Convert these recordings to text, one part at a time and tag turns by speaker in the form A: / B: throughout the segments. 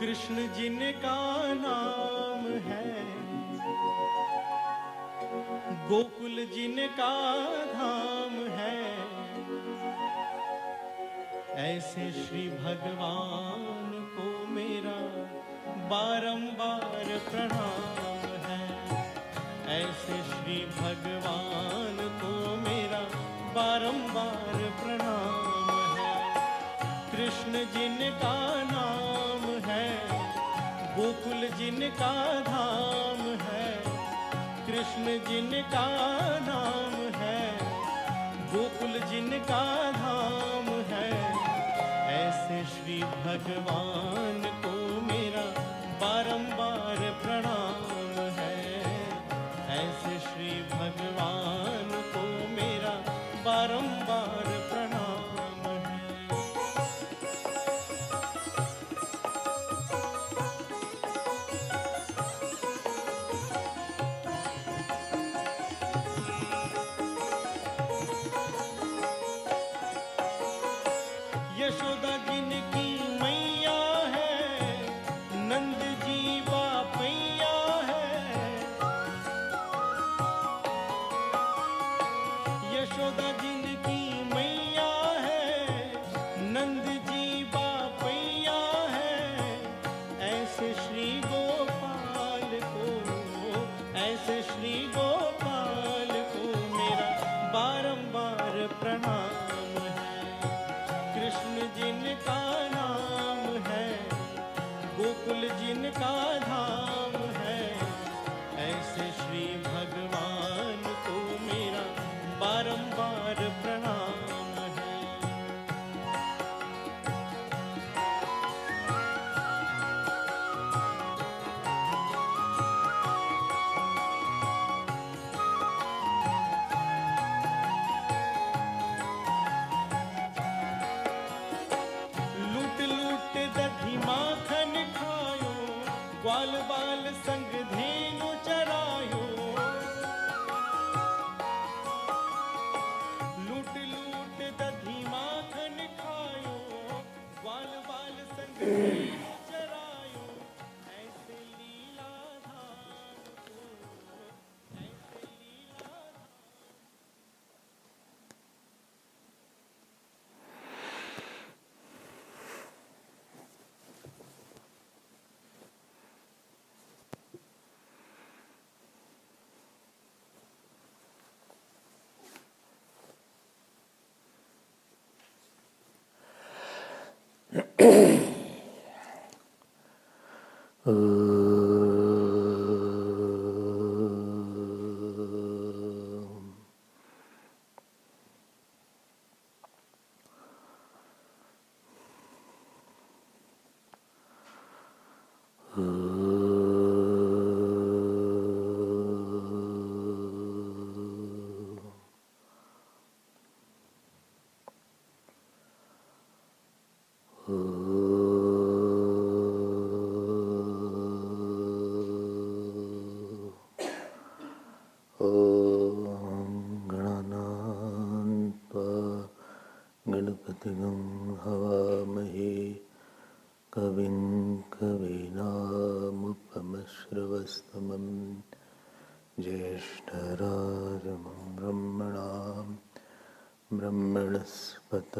A: कृष्ण जिनका नाम है, गोकुल जिनका धाम है, ऐसे श्री भगवान को मेरा बारंबार प्रणाम है। ऐसे श्री भगवान को मेरा बारंबार प्रणाम है। कृष्ण जिनका नाम है, गोकुल जिनका धाम है, कृष्ण जिनका नाम है, गोकुल जिनका धाम है, ऐसे श्री भगवान को मेरा बारंबार प्रणाम है। ऐसे श्री भगवान को मेरा बारंबार प्रणाम है। यशोदा जिनकी मैया है, नंद जी बापैया है। यशोदा जिनकी मैया है, नंद जी बापैया है, ऐसे श्री गोपाल को, ऐसे श्री गोपाल को मेरा बारंबार प्रणाम है। कृष्ण जिनका नाम है, गोकुल जिनका धाम है, ऐसे श्री भगवान को मेरा बारंबार प्रणाम है। लूट लूट दधी माखन खायो, ग्वाल बाल संग धेनु चरायो। लूट लूट दधी माखन खायो, ग्वाल बाल संग धेनु चरायो। ऐसे लीला धाम को, ऐसे लीला
B: गणपतिगं हवामहे कविं कवीनामुपमश्रवस्तमं ज्येष्ठराजं ब्रह्मणां ब्रह्मणस्पत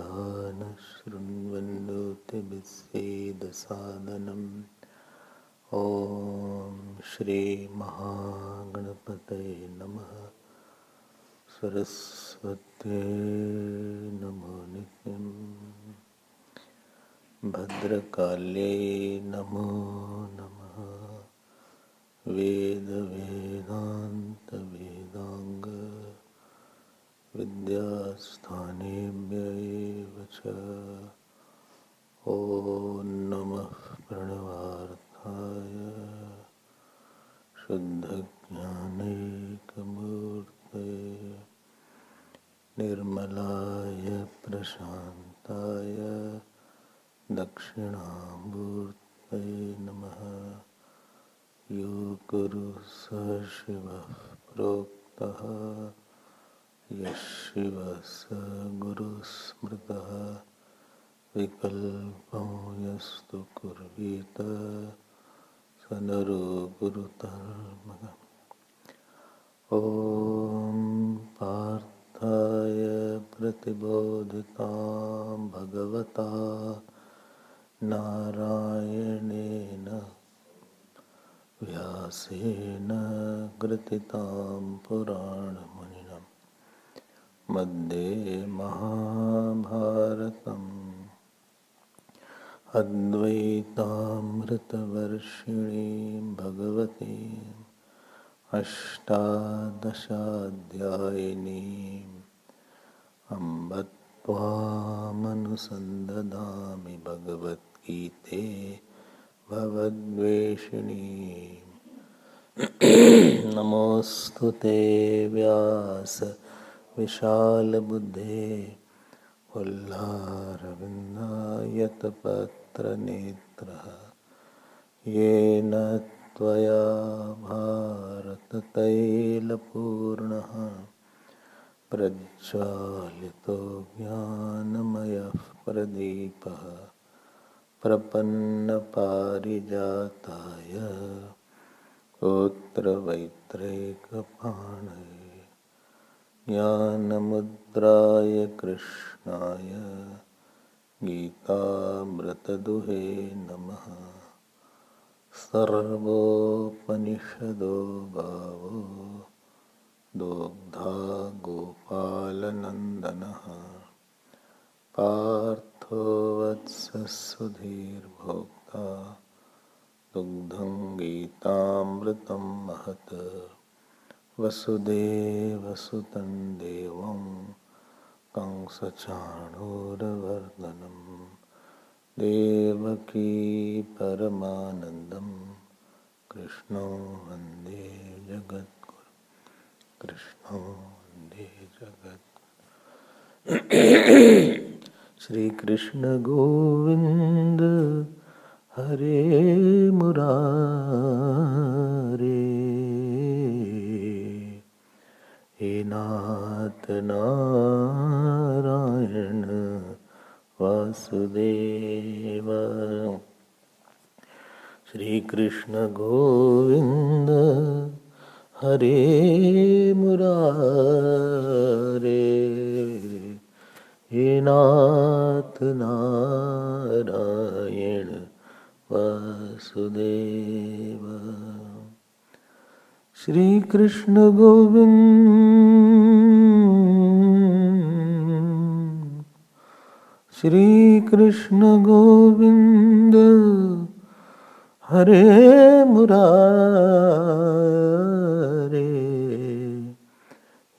B: न शृण्वन्नोतिभिस्सेदसादनम् ॐ श्रीमहागणपतये नमः। सरस्वत्यै नमो नित्यं। भद्रकाल्यै नमो नमः। वेदवेदान्तवेदाङ्ग विद्यास्थानेभ्यः च ॐ नमः प्रणवार्थाय शुद्धज्ञानैकमूर्तये निर्मलाय प्रशान्ताय दक्षिणामूर्तये नमः। यो गुरु स शिवः प्रोक्तः, यः शिवः स गुरुः स्मृतः, विकल्पो यस्तु कुर्वीत स नरो गुरुतर्मः। ॐ पार्थाय प्रतिबोधितां भगवता नारायणेन व्यासेन ग्रथितां पुराणमुनिना मध्ये महाभारतम् अद्वैतामृतवर्षिणीं भगवतीम् अष्टादशाध्यायिनीम् अम्ब त्वामनुसन्दधामि भगवद्गीते भवद्वेषिणीम्। नमोऽस्तु ते व्यास विशालबुद्धे पुल्लारविन्दायतपत्रनेत्रः येन त्वया भारततैलपूर्णः प्रज्वालितो ज्ञानमयः प्रदीपः प्रपन्नपारिजाताय गोत्रवैत्रैकपाणये ज्ञानमुद्राय कृष्णाय गीतामृतदुहे नमः। सर्वोपनिषदो गावो दोग्धा गोपालनन्दनः पार्थो वत्सः सुधीर्भोक्ता दुग्धं गीतामृतं महत्। वसुदेवसुतं देवं कंसचाणूरमर्दनं देवकी परमानन्दं कृष्णो वन्दे जगद्गुरुं। कृष्णो वन्दे जगद्गुरुं। श्री कृष्ण गोविंद हरे मुरारे, हे नाथ नारायण वासुदेव। श्री कृष्ण गोविंद हरे मुरारे, हे नाथ नारायण वासुदेव। श्री कृष्ण गोविंद, श्री कृष्ण गोविंद हरे मुरारे,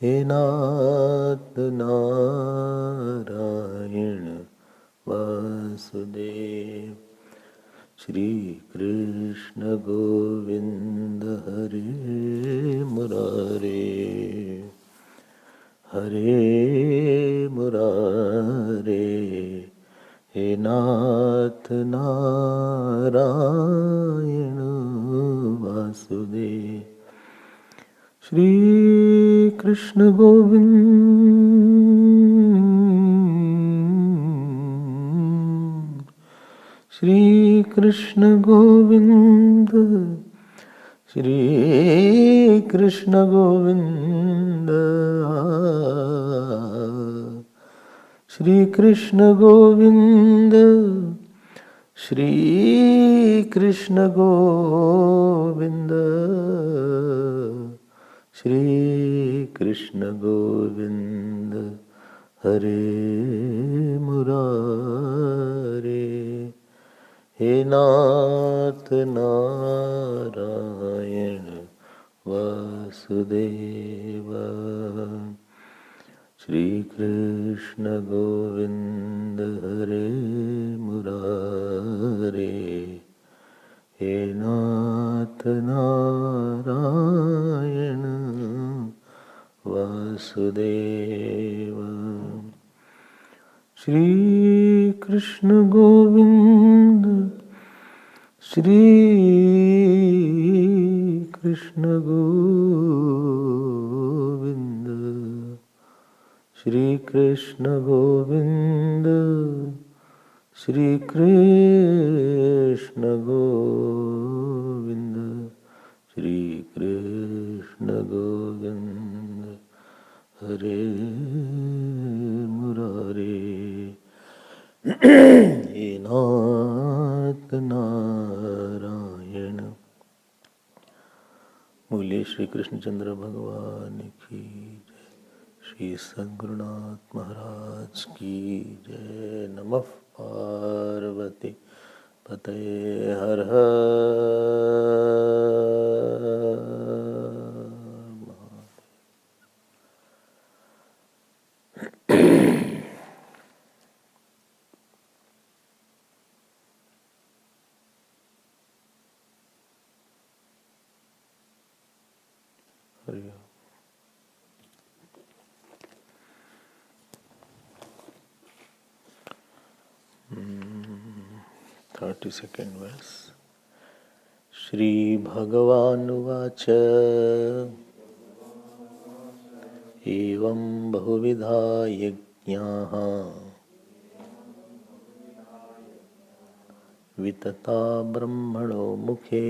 B: हे नाथ नारायण वासुदेव। श्री कृष्ण गोविंद हरे मुरारे, हरे मुरारे, हे नाथ नारायण वासुदेव। श्री कृष्ण गोविंद, श्री कृष्ण गोविंद, श्री कृष्ण गोविंद, श्री कृष्ण गोविंद, श्री कृष्ण गोविंद, श्री कृष्ण गोविंद हरे मुरारे, हे नाथ नारायण वासुदेव। श्री कृष्ण गोविंद हरे मुरारे, हे नाथ Narayan Vasudev. Shri Krishna Govind, Shri Krishna Govind, Shri Krishna Govind, Shri Krishna Govinda, Shri Krishna Govinda, Hare Murare, He Nath Narayana. बोलिए श्री कृष्णचंद्र भगवान की जय, श्री सद्गुरुनाथ महाराज की जय। नमः पार्वती पतये हर हर हरि ओम। 32nd verse. श्रीभगवानुवाच एवं बहुविधा यज्ञाः वितता ब्रह्मणो मुखे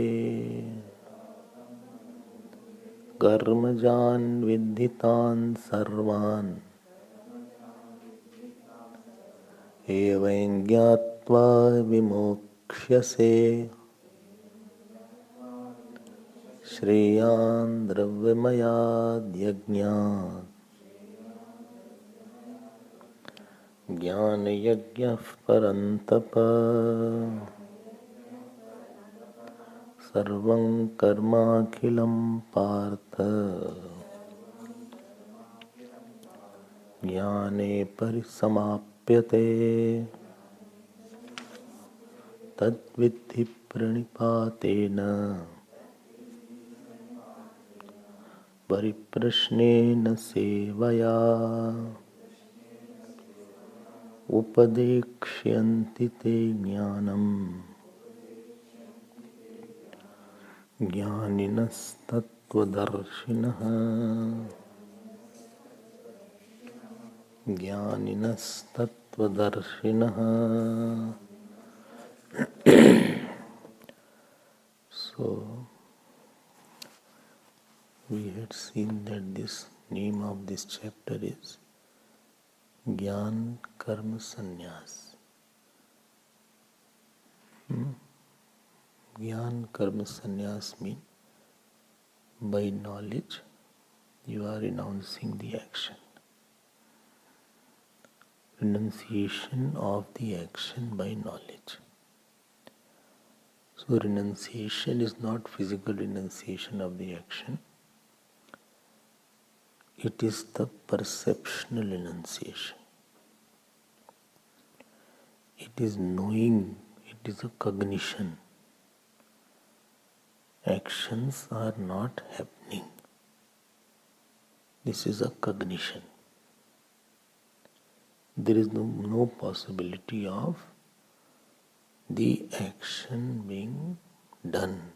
B: कर्मजान् विद्धितान् सर्वान् एवं ज्ञात्वा विमोक्ष्यसे श्रेयान् द्रव्यमयाद्यज्ञात् ज्ञानयज्ञः परन्तप सर्वं कर्माखिलं पार्थ ज्ञाने परिसमाप्यते तद्विद्धि प्रणिपातेन परिप्रश्नेन सेवया उपदेक्ष्यन्ति ते ज्ञानम् ज्ञानिनस्तत्त्वदर्शिनः ज्ञानिनस्तत्त्वदर्शिनः। So we had seen that this name of this chapter is Gyan Karma Sannyas. Gyan Karma Sannyas means by knowledge you are renouncing the action. Renunciation of the action by knowledge. So renunciation is not physical renunciation of the action. It is the perceptional renunciation. It is knowing, it is a cognition. Actions are not happening. This is a cognition. There is no possibility of the action being done.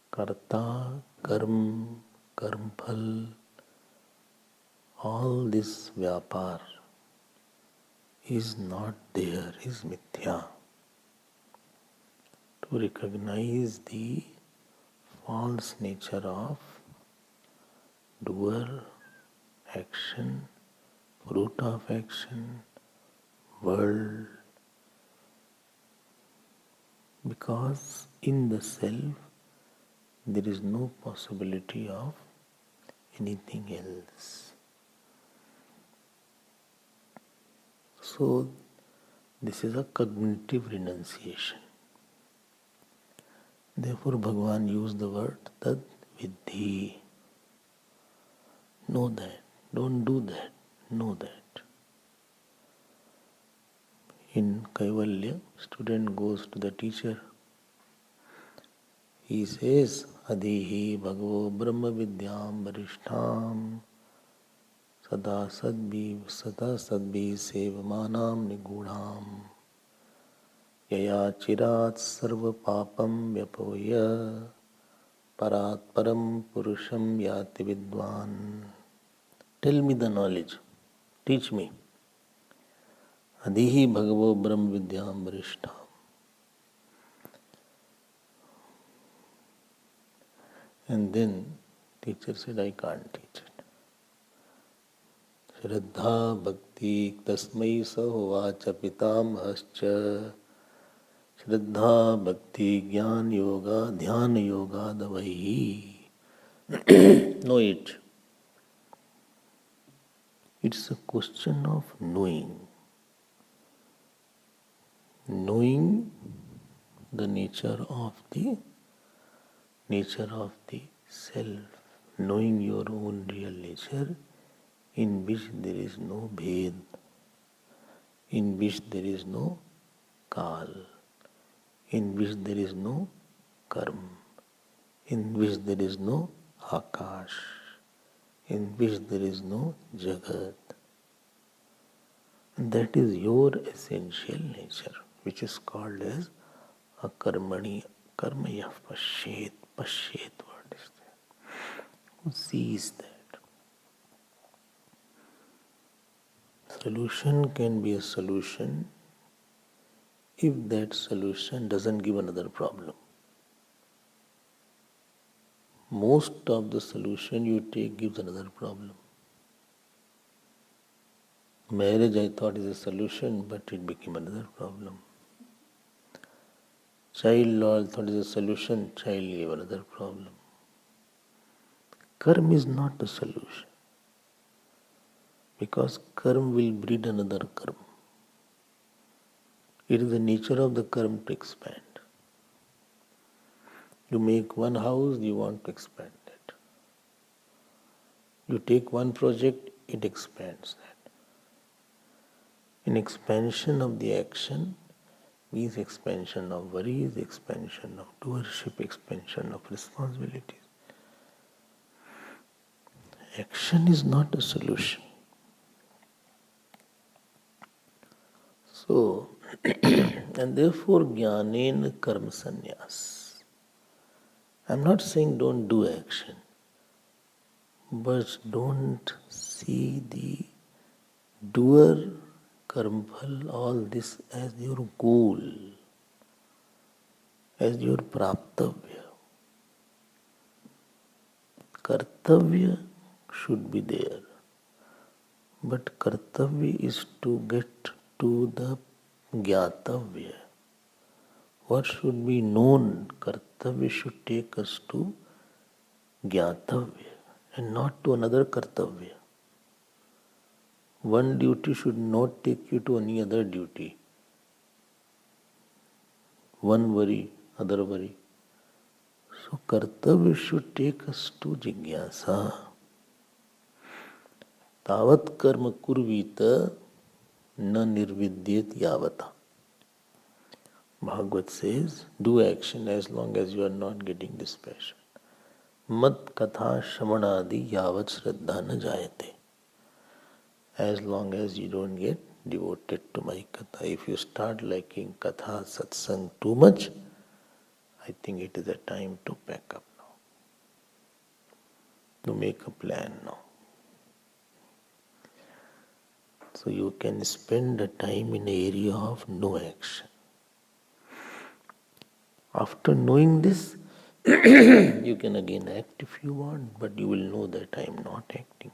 B: Karta, karm, karmphal, all this vyapar is not there, is mithya. To recognize the false nature of doer, action, fruit of action, world, because in the self there is no possibility of anything else. So this is a cognitive renunciation. Therefore Bhagavan used the word tad vidhi. Know that, don't do that, know that. In Kaivalya, student goes to the teacher. He says, Adihi Bhagavo Brahma Vidyam Varishtham Sada Sadbhi Sevamanam Nigudham Yaya Chirat Sarva Papam Vyapoya Parat Param Purusham Yati Vidwan. Tell me the knowledge, teach me. Adihi Bhagavo Brahm Vidyam Varishtham. And then teacher said, I can't teach it. Shraddha Bhakti Tasmai Sahovacha Pitamahascha. Shraddha Bhakti Jnana Yoga Dhyana Yoga Davaihi. Know it. It's a question of knowing. Knowing the nature of the self, knowing your own real nature, in which there is no bhed, in which there is no kal, in which there is no karma, in which there is no akash, in which there is no jagat. And that is your essential nature, which is called as a karmani, karmaya pashet, pashet word is there. Who sees that? Solution can be a solution if that solution doesn't give another problem. Most of the solution you take gives another problem. Marriage I thought is a solution, but it became another problem. Child law I thought is a solution, child gave another problem. Karma is not a solution, because karma will breed another karma. It is the nature of the karma to expand. You make one house, you want to expand it. You take one project, it expands that. An expansion of the action means expansion of worries, expansion of doership, expansion of responsibilities. Action is not a solution. So, and therefore, jnanena karma sannyas. I'm not saying don't do action, but don't see the doer, karmphal, all this as your goal, as your praptavya. Kartavya should be there, but kartavya is to get to the jnatavya. What should be known, kartavya should take us to jnatavya and not to another kartavya. One duty should not take you to any other duty. One worry, other worry. So kartavya should take us to jigyasa. Tavat karma kurvita na nirvidyet yavata. Bhagavad says, do action as long as you are not getting dispassion. Mat katha shamanadi yavat shraddha na jayate. As long as you don't get devoted to my katha. If you start liking katha, satsang too much, I think it is a time to pack up now. To make a plan now. So you can spend the time in an area of no action. After knowing this, you can again act if you want, but you will know that I am not acting.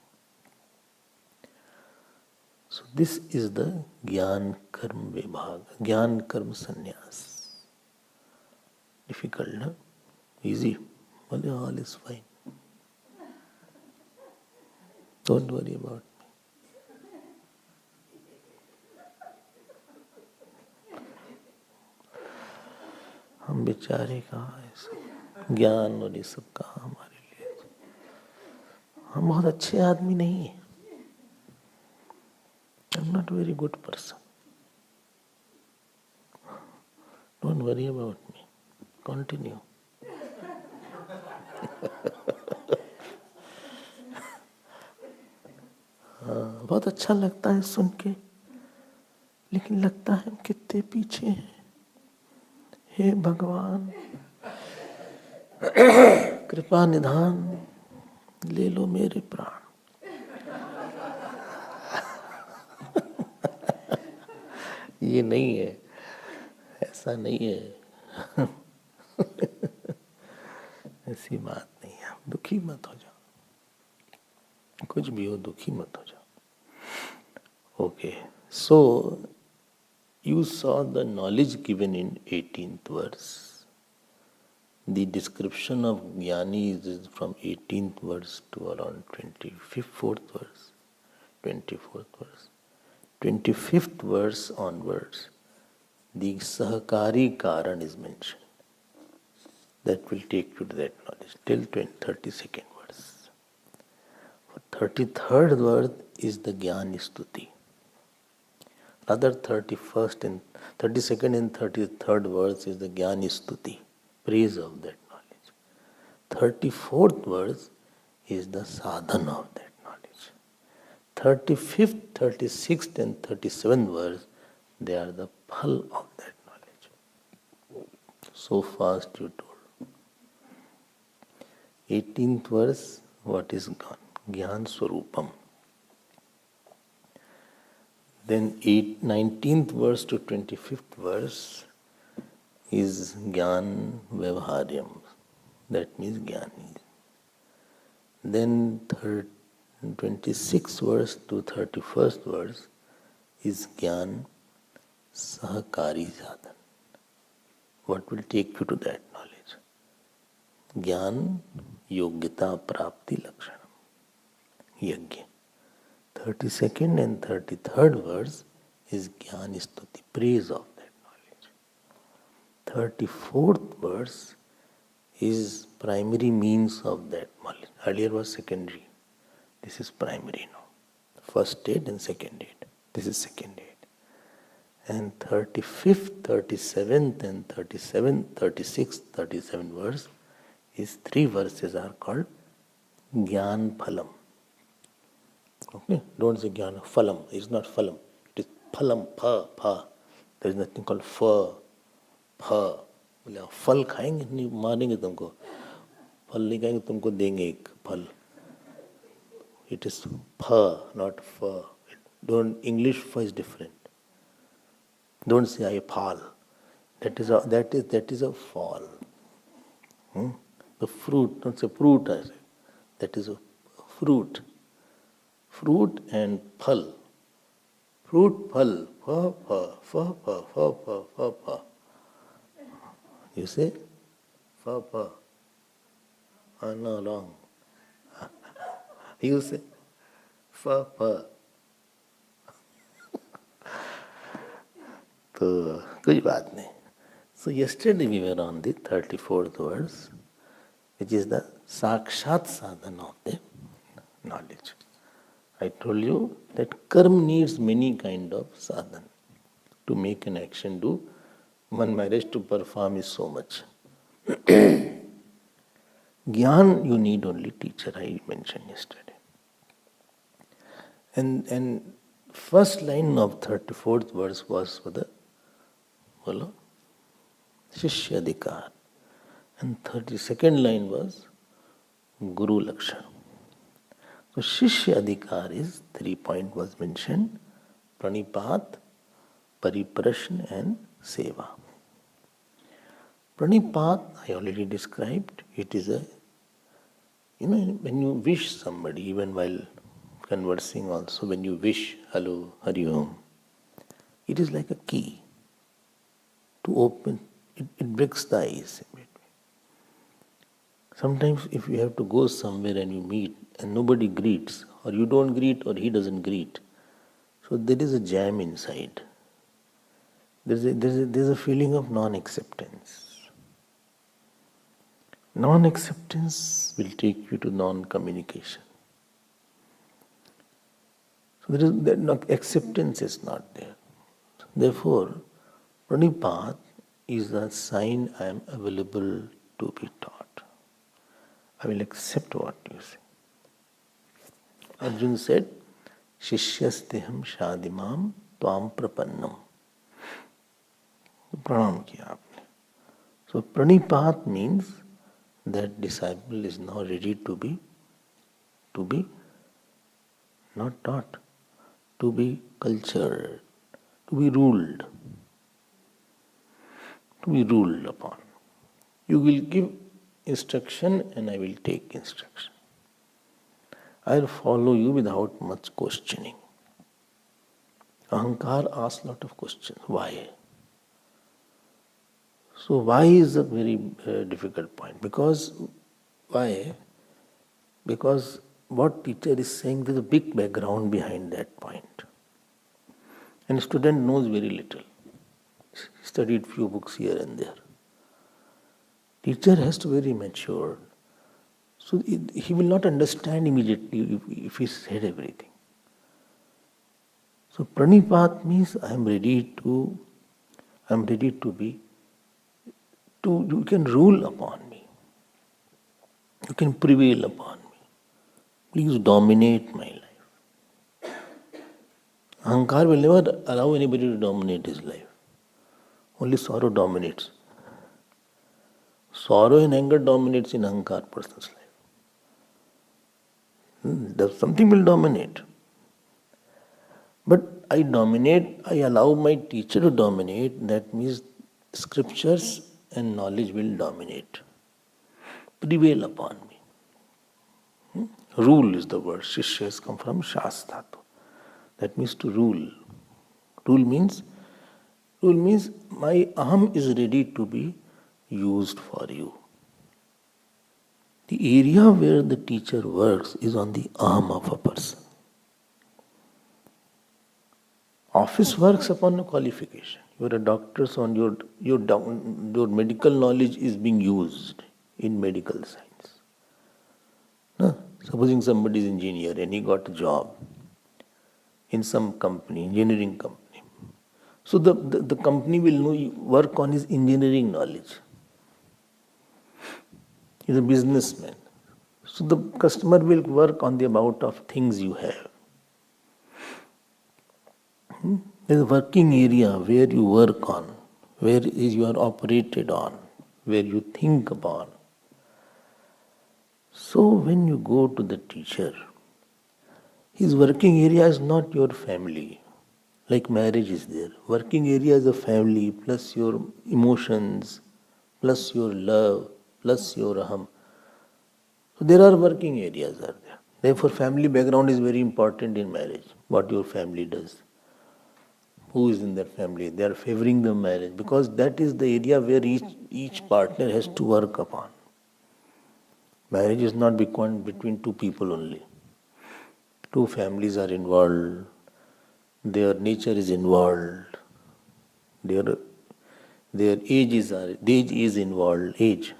B: So this is the Gyan Karma Vibhaga, Gyan Karma Sannyas. Difficult, no? Easy. Well, all is fine. Don't worry about me. हम बेचारे कहाँ है, ज्ञान और ये सब कहाँ हमारे लिए। हम बहुत अच्छे आदमी नहीं हैं. I'm not a very good person. Don't worry about me. Continue. बहुत अच्छा लगता है सुन के, लेकिन लगता है हम कितने पीछे हैं. हे भगवान, कृपा निधान, ले लो मेरे प्राण. ये नहीं है, ऐसा नहीं है। ऐसी बात नहीं है। आप दुखी मत हो जाओ, कुछ भी हो दुखी मत हो जाओ। Okay, so you saw the knowledge given in 18th verse. The description of Jnani is from 18th verse to around 24th verse. 24th verse. 25th verse onwards, the Sahakari Karan is mentioned. That will take you to that knowledge till 32nd verse. For 33rd verse is the Jnani Stuti. Other 31st and 32nd and 33rd verse is the Jnani Stuti, praise of that knowledge. 34th verse is the sadhana of that knowledge. 35th, 36th and 37th verse, they are the phal of that knowledge. So fast you told. 18th verse, what is gone? Jnana Swarupam. Then 19th verse to 25th verse is Gyan Vyavaharyam. That means Jnani. Then 26th verse to 31st verse is Gyan Sahakari Sadhan. What will take you to that knowledge? Gyan Yogyata Prapti Lakshanam. Yajna. 32nd and 33rd verse is Jnani Stuti, praise of that knowledge. 34th verse is primary means of that knowledge. Earlier was secondary. This is primary now. First aid and second aid. This is second aid. And 35th, 37th and 36th, 37th verse is three verses are called Gyan Phalam. Okay, don't say Jnana Phalam. It's not Phalam. It is Phalam, Pha. There is nothing called Pha, Pha. बोले फल खाएंगे नहीं, मारेंगे तुमको, फल नहीं खाएंगे तुमको देंगे एक फल. It is Pha, not Pha. Don't, English Pha is different. Don't say I fall. That is a fall. The fruit, don't say fruit. I say that is a fruit. Fruit and phal. Fruit, phal. Pha, pha, pha, pha, pha, pha, pha, pha. You say? Pha, pha. No, wrong. You say? Pha, pha. तो कोई बात नहीं. So yesterday we were on the 34th verse, which is the Sakshat Sadhana of the knowledge. I told you that karma needs many kind of sadhana to make an action do. One marriage to perform is so much. Gyan you need only teacher, I mentioned yesterday. And first line of 34th verse was for the Shishya Adhikar. And 32nd line was Guru Lakshana. So Shishya Adhikar is 3 point was mentioned: Pranipat, Pariprashna and Seva. Pranipat I already described. It is a, when you wish somebody, even while conversing also, when you wish, hello, Hari Om, it is like a key to open. It breaks the ice in between. Sometimes if you have to go somewhere and you meet and nobody greets, or you don't greet or he doesn't greet, so there is a jam inside. There's a feeling of non-acceptance. Non-acceptance will take you to non-communication. So acceptance is not there. Therefore, Pranipat is a sign I am available to be taught. I will accept what you say. Arjun said, Shishyasteham Shadimam Tvam Prapannam. Pranam kiya aapne. So Pranipat means that disciple is now ready to be not taught, to be cultured, to be ruled, upon. You will give instruction and I will take instruction. I'll follow you without much questioning. Ahankar asks a lot of questions. Why? So why is a very difficult point? Because why? Because what teacher is saying, there's a big background behind that point. And student knows very little. Studied few books here and there. Teacher has to be very mature. So he will not understand immediately if he said everything. So pranipat means I am ready to be, you can rule upon me. You can prevail upon me. Please dominate my life. Ahankar will never allow anybody to dominate his life. Only sorrow dominates. Sorrow and anger dominates in Ahankar person's life. Something will dominate. But I allow my teacher to dominate, that means scriptures and knowledge will dominate. Prevail upon me. Rule is the word. Shishya has come from Shastra. That means to rule. Rule means my aham is ready to be used for you. The area where the teacher works is on the aham of a person. Office works upon a qualification. You are a doctor, so your medical knowledge is being used in medical science. No? Supposing somebody is engineer and he got a job in some company, engineering company. So the company will work on his engineering knowledge. He's a businessman. So the customer will work on the amount of things you have. There's a working area where you work on, where you are operated on, where you think upon. So when you go to the teacher, his working area is not your family. Like marriage is there. Working area is a family plus your emotions, plus your love, plus your aham. So there are working areas are there. Therefore family background is very important in marriage. What your family does. Who is in their family? They are favoring the marriage because that is the area where each partner has to work upon. Marriage is not between two people only. Two families are involved. Their nature is involved. Their age is involved. Age.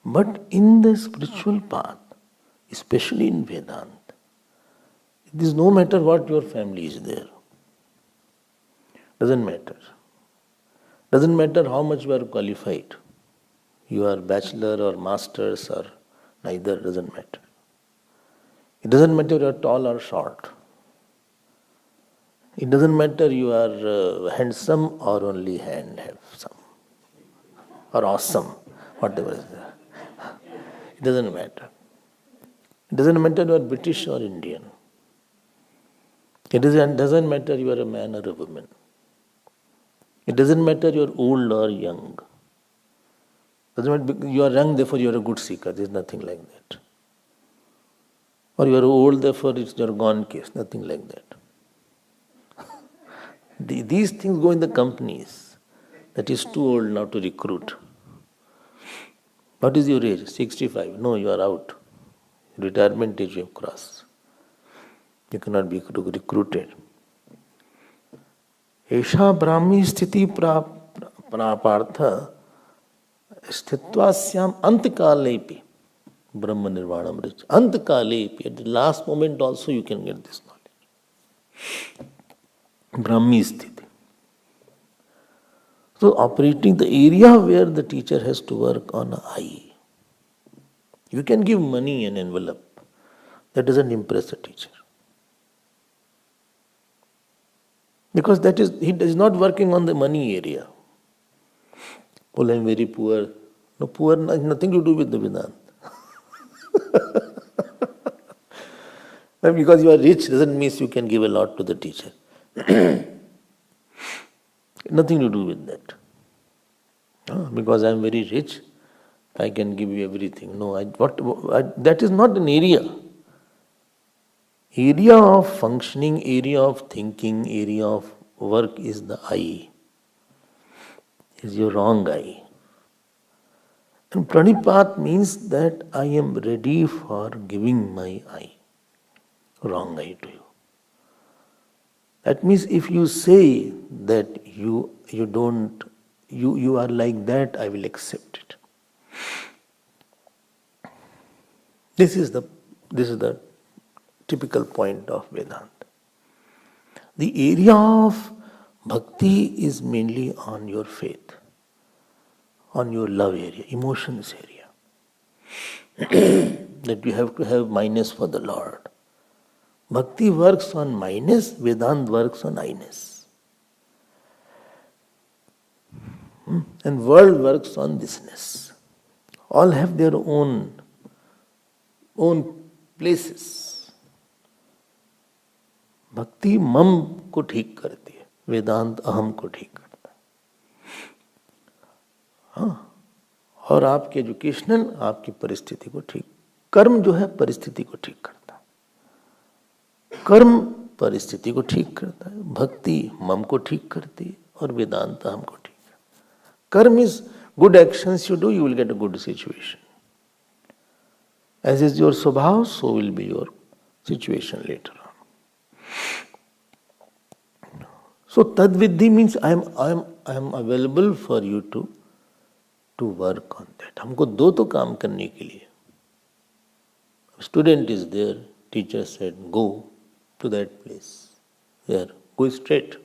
B: But in the spiritual path, especially in Vedanta, it is no matter what your family is there. Doesn't matter. Doesn't matter how much you are qualified. You are bachelor or masters or neither, doesn't matter. It doesn't matter you are tall or short. It doesn't matter you are handsome or only handsome or awesome, whatever is there. It doesn't matter. It doesn't matter you are British or Indian. It doesn't matter you are a man or a woman. It doesn't matter you are old or young. Doesn't matter you are young, therefore you are a good seeker. There is nothing like that. Or you are old, therefore it's your gone case. Nothing like that. These things go in the companies. That is too old now to recruit. What is your age? 65. No, you are out. Retirement age you have crossed. You cannot be recruited. Esha Brahmi Sthiti Prapartha Sthitvasyam Antakalepi Brahma Nirvanam Rich. Antakalepi. At the last moment also you can get this knowledge. Brahmi Sthiti. So operating the area where the teacher has to work on I. You can give money and envelope. That doesn't impress the teacher. Because he is not working on the money area. Well, I am very poor. No, poor has nothing to do with the Vedanta. Because you are rich doesn't mean you can give a lot to the teacher. Nothing to do with that. Because I am very rich, I can give you everything. No, that is not an area. Area of functioning, area of thinking, area of work is the I. Is your wrong I. And pranipat means that I am ready for giving my I, wrong I to you. That means if you say that you are like that, I will accept it. This is the typical point of Vedanta. The area of bhakti is mainly on your faith, on your love area, emotions area. That you have to have minus for the Lord. Bhakti works on minus, Vedanta works on I-ness. And world works on thisness. All have their own places. Bhakti mam को ठीक करती है, वेदांत अहम को ठीक करता है. हाँ, और आपके एजुकेशनल आपकी परिस्थिति को ठीक, कर्म जो है परिस्थिति को ठीक करता है. कर्म परिस्थिति को ठीक करता है, भक्ति मम को ठीक करती है और वेदांत अहम को ठीक करता है. कर्म is good actions you do, you will get a good situation. As is your स्वभाव, so will be your situation later on. So tadviddhi means I am available for you to work on that. हमको दो तो काम करने के लिए. Student is there, teacher said go to that place. There, go straight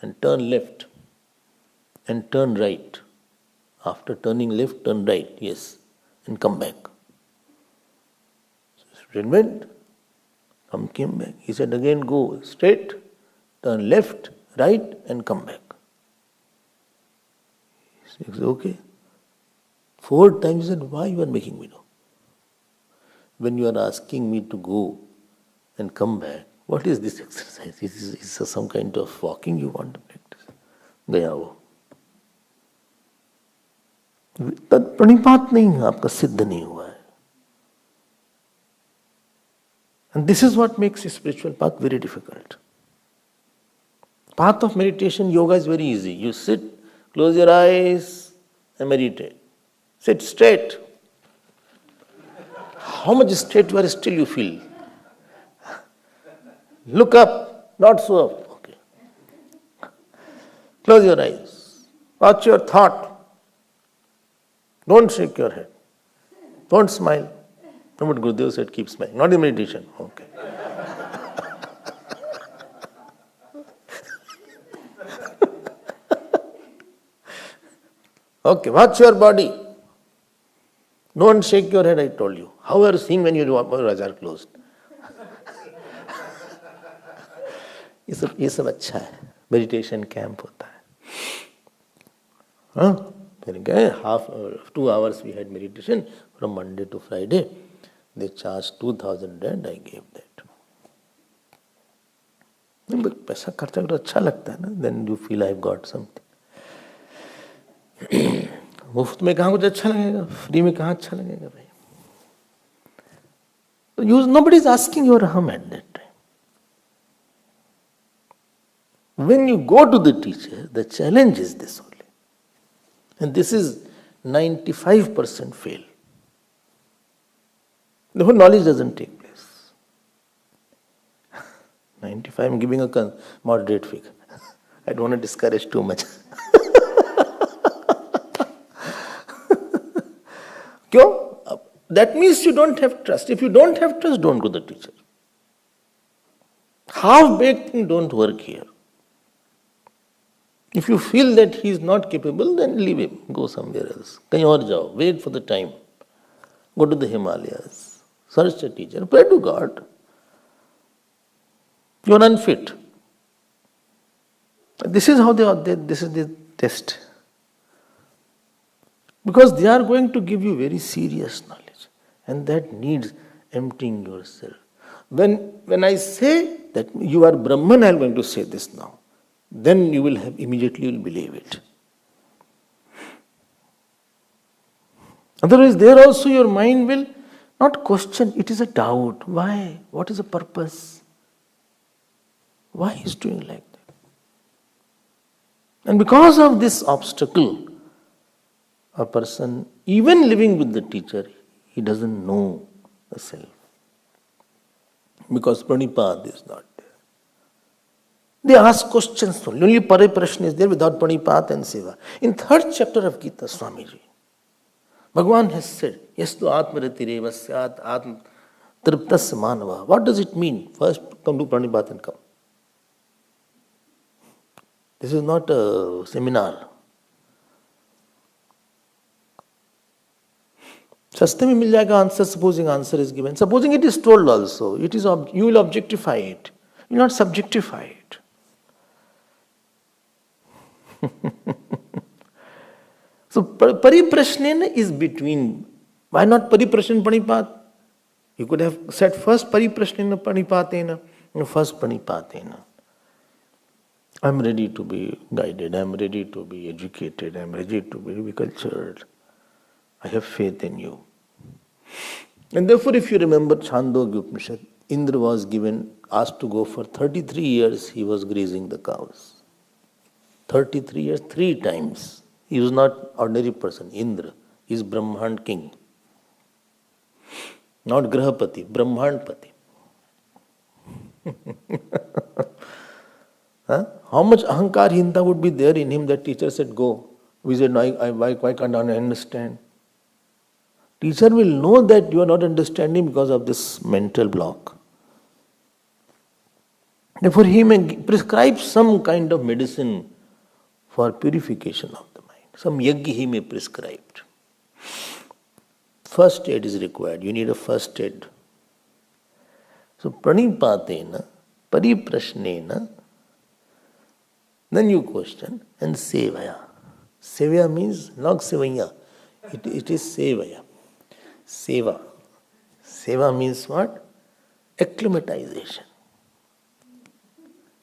B: and turn left and turn right. After turning left, turn right, yes, and come back. So student went, came back. He said again go straight, turn left, right and come back. He said okay. 4 times he said, why you are making me do? When you are asking me to go and come back, what is this exercise? Is this some kind of walking you want to practice? गया वो. तद प्रणिपात नहीं है, आपका सिद्ध नहीं हुआ है. And this is what makes a spiritual path very difficult. Path of meditation, yoga is very easy. You sit, close your eyes and meditate. Sit straight. How much straight you are, still you feel. Look up, not so up. Okay. Close your eyes. Watch your thought. Don't shake your head. Don't smile. No, but Gurudev said keep smiling. Not in meditation. Okay. Okay, watch your body. Don't shake your head, I told you. How are you seeing when your eyes are closed? ये सब अच्छा है. Meditation camp होता है. हाँ, फिर गए 2 hours we had meditation from Monday to Friday. They charged 2,000 and I gave that. पैसा खर्चा करो अच्छा लगता है ना. Then you feel I've got something. मुफ्त में कहाँ कुछ अच्छा लगेगा, फ्री में कहाँ अच्छा लगेगा भाई. So nobody is asking your aham at that time. When you go to the teacher, the challenge is this only. And this is 95% fail. The whole knowledge doesn't take place. 95, I'm giving a moderate figure. I don't want to discourage too much. That means you don't have trust. If you don't have trust, don't go to the teacher. Half-baked thing don't work here. If you feel that he is not capable, then leave him. Go somewhere else. कहीं और जाओ. Wait for the time. Go to the Himalayas. Search a teacher. Pray to God. You are unfit. This is how this is the test. Because they are going to give you very serious knowledge. And that needs emptying yourself. When I say that you are Brahman, I am going to say this now. Then you will have immediately you will believe it. Otherwise, there also your mind will not question. It is a doubt. Why? What is the purpose? Why he is doing like that? And because of this obstacle, a person, even living with the teacher, he doesn't know the self. Because pranipad is not there. They ask questions only. Only pariprashna is there without pranipad and seva. In 3rd chapter of Gita, Swamiji, Bhagavan has said, Yastu atmarati syat atma triptas manava. What does it mean? First come to pranipad and come. This is not a seminar. Saste mein mil jayega answer, supposing answer is given. Supposing it is told also, it is you will objectify it. You will not subjectify it. So pariprashnena is between. Why not pariprashna pranipad? You could have said first pariprashnena pranipatena, first pranipatena. I am ready to be guided, I am ready to be educated, I am ready to be cultured. I have faith in you. And therefore, if you remember Chandogya Upanishad, Indra was asked to go for 33 years, he was grazing the cows. 33 years, 3 times. He was not ordinary person, Indra. He is Brahman king. Not Grahapati, Brahmanpati. Huh? How much ahankar hinta would be there in him that teacher said go. We said, no, why can't I understand? Teacher will know that you are not understanding because of this mental block. Therefore, he may prescribe some kind of medicine for purification of the mind. Some yajna he may prescribe. First aid is required. You need a first aid. So, pranipatena, pariprashnena, then you question, and sevaya. Sevaya means not sevaya. It is sevaya. Seva. Seva means what? Acclimatization.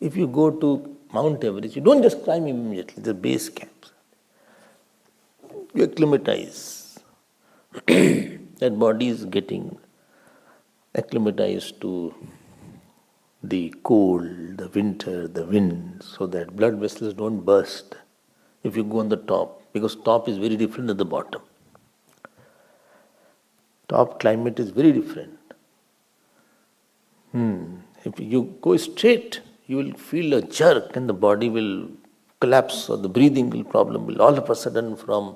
B: If you go to Mount Everest, you don't just climb immediately, the base camps. You acclimatize. That body is getting acclimatized to the cold, the winter, the wind, so that blood vessels don't burst if you go on the top, because top is very different than the bottom. Top climate is very different. If you go straight, you will feel a jerk and the body will collapse, or the breathing problem will all of a sudden from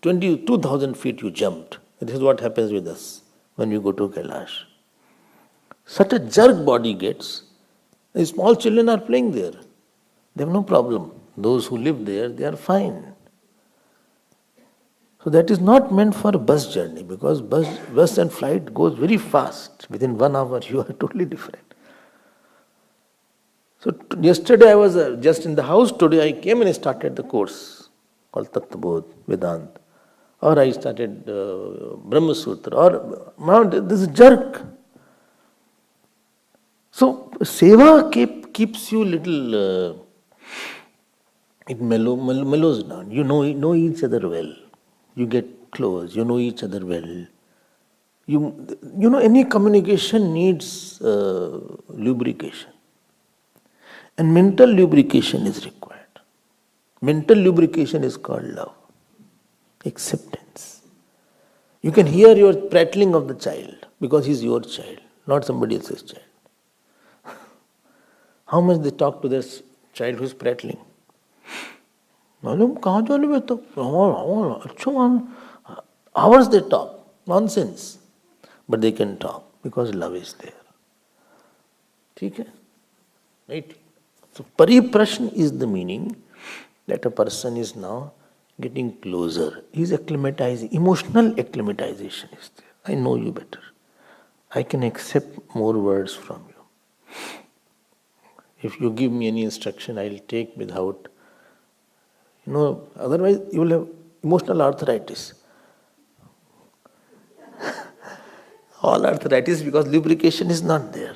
B: 22,000 feet you jumped. This is what happens with us when we go to Kailash. Such a jerk body gets. The small children are playing there. They have no problem. Those who live there, they are fine. So that is not meant for a bus journey, because bus and flight goes very fast. Within 1 hour you are totally different. So yesterday I was just in the house. Today I came and I started the course called Tattvabodh, Vedanta. Or I started Brahma Sutra. Or now this is jerk. So seva keeps you little, it mellows down. You know each other well. You get close, you know each other well. You know any communication needs lubrication. And mental lubrication is required. Mental lubrication is called love, acceptance. You can hear your prattling of the child because he's your child, not somebody else's child. How much they talk to their child who's prattling. Hours they talk, nonsense. But they can talk because love is there. Okay? Right? So pariprashna is the meaning that a person is now getting closer. He is acclimatizing. Emotional acclimatization is there. I know you better. I can accept more words from you. If you give me any instruction, I will take without. Otherwise you will have emotional arthritis. All arthritis because lubrication is not there.